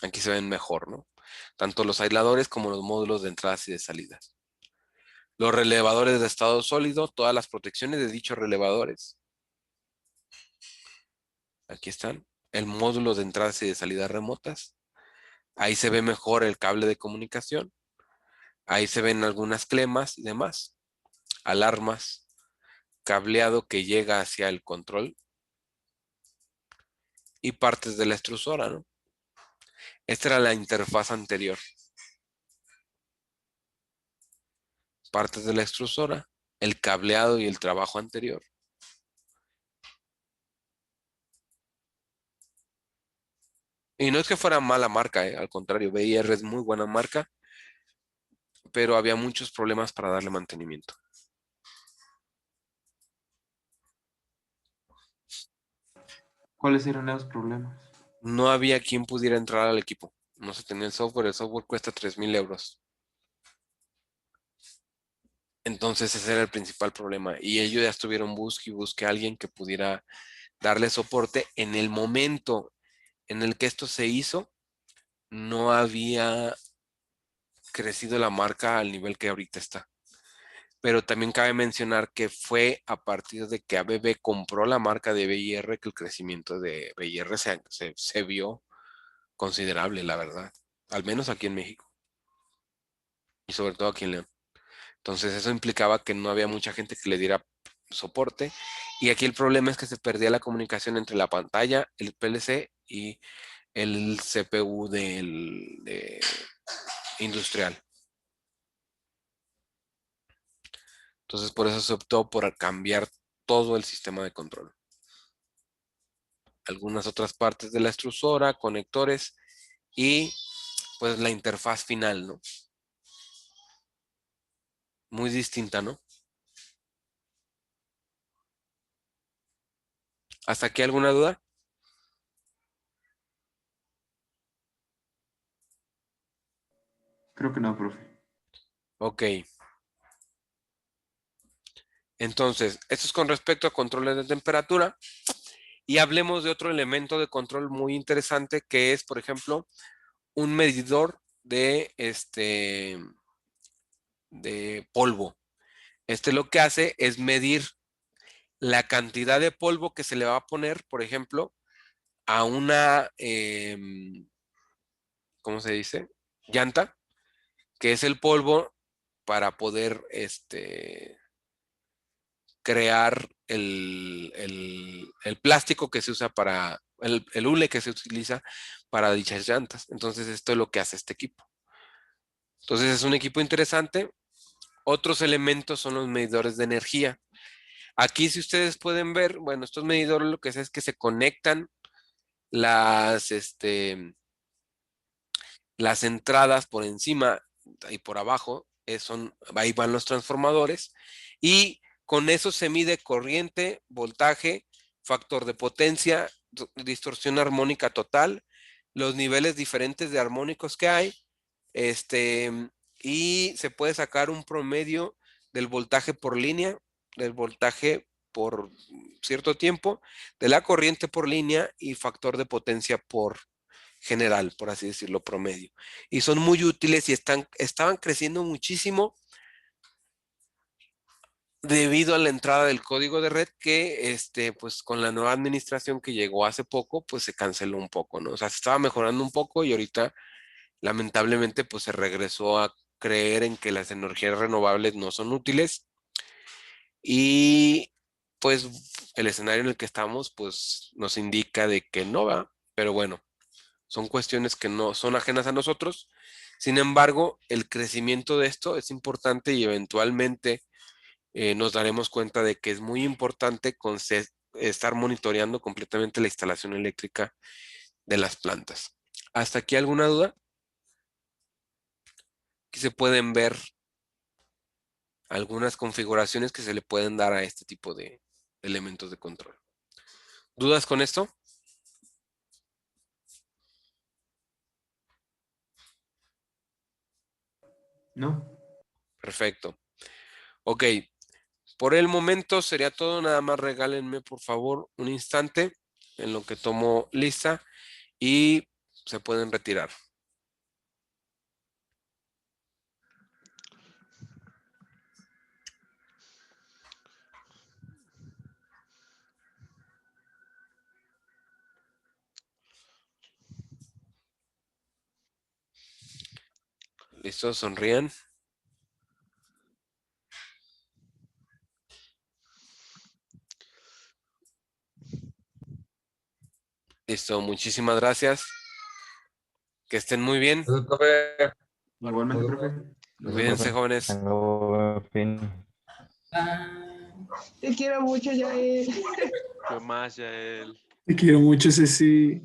Aquí se ven mejor, ¿no? Tanto los aisladores como los módulos de entradas y de salidas. Los relevadores de estado sólido, todas las protecciones de dichos relevadores. Aquí están. El módulo de entradas y de salidas remotas. Ahí se ve mejor el cable de comunicación. Ahí se ven algunas clemas y demás. Alarmas. Cableado que llega hacia el control. Y partes de la extrusora, ¿no? Esta era la interfaz anterior. Partes de la extrusora. El cableado y el trabajo anterior. Y no es que fuera mala marca, al contrario, BIR es muy buena marca, pero había muchos problemas para darle mantenimiento. ¿Cuáles eran esos problemas? No había quien pudiera entrar al equipo. No se tenía el software cuesta 3,000 euros. Entonces ese era el principal problema. Y ellos ya estuvieron busque a alguien que pudiera darle soporte. En el momento en el que esto se hizo, no había crecido la marca al nivel que ahorita está. pero también cabe mencionar que fue a partir de que ABB compró la marca de BIR que el crecimiento de BIR se vio considerable, la verdad, al menos aquí en México y sobre todo aquí en León. Entonces eso implicaba que no había mucha gente que le diera soporte y aquí el problema es que se perdía la comunicación entre la pantalla, el PLC y el CPU industrial. Entonces por eso se optó por cambiar todo el sistema de control. Algunas otras partes de la extrusora, conectores y pues la interfaz final, ¿no? Muy distinta, ¿no? ¿Hasta aquí alguna duda? Creo que no, profe. Ok. Entonces, esto es con respecto a controles de temperatura. Y hablemos de otro elemento de control muy interesante que es, por ejemplo, un medidor de polvo. Lo que hace es medir la cantidad de polvo que se le va a poner, por ejemplo, a una, ¿cómo se dice? Llanta, que es el polvo para poder crear el plástico que se usa para, el hule que se utiliza para dichas llantas. Entonces, esto es lo que hace este equipo. Entonces, es un equipo interesante. Otros elementos son los medidores de energía. Aquí, si ustedes pueden ver, bueno, estos medidores lo que hacen es que se conectan las entradas por encima y por abajo, ahí van los transformadores, y con eso se mide corriente, voltaje, factor de potencia, distorsión armónica total, los niveles diferentes de armónicos que hay, y se puede sacar un promedio del voltaje por línea, del voltaje por cierto tiempo, de la corriente por línea y factor de potencia por general, por así decirlo, promedio. Y son muy útiles y estaban creciendo muchísimo debido a la entrada del código de red que, pues con la nueva administración que llegó hace poco, pues se canceló un poco, ¿no? O sea, se estaba mejorando un poco y ahorita, lamentablemente, pues se regresó a creer en que las energías renovables no son útiles y pues el escenario en el que estamos, pues nos indica de que no va, pero bueno. Son cuestiones que no son ajenas a nosotros. Sin embargo, el crecimiento de esto es importante y eventualmente nos daremos cuenta de que es muy importante estar monitoreando completamente la instalación eléctrica de las plantas. ¿Hasta aquí alguna duda? Aquí se pueden ver algunas configuraciones que se le pueden dar a este tipo de elementos de control. ¿Dudas con esto? No. Perfecto. Ok, por el momento sería todo. Nada más regálenme por favor un instante en lo que tomo lista y se pueden retirar. ¿Listo? Sonrían. Listo, muchísimas gracias. Que estén muy bien. Igualmente, profe. Cuídense, jóvenes. Te quiero mucho, Yael. ¿Qué más, Yael? Te quiero mucho, Ceci.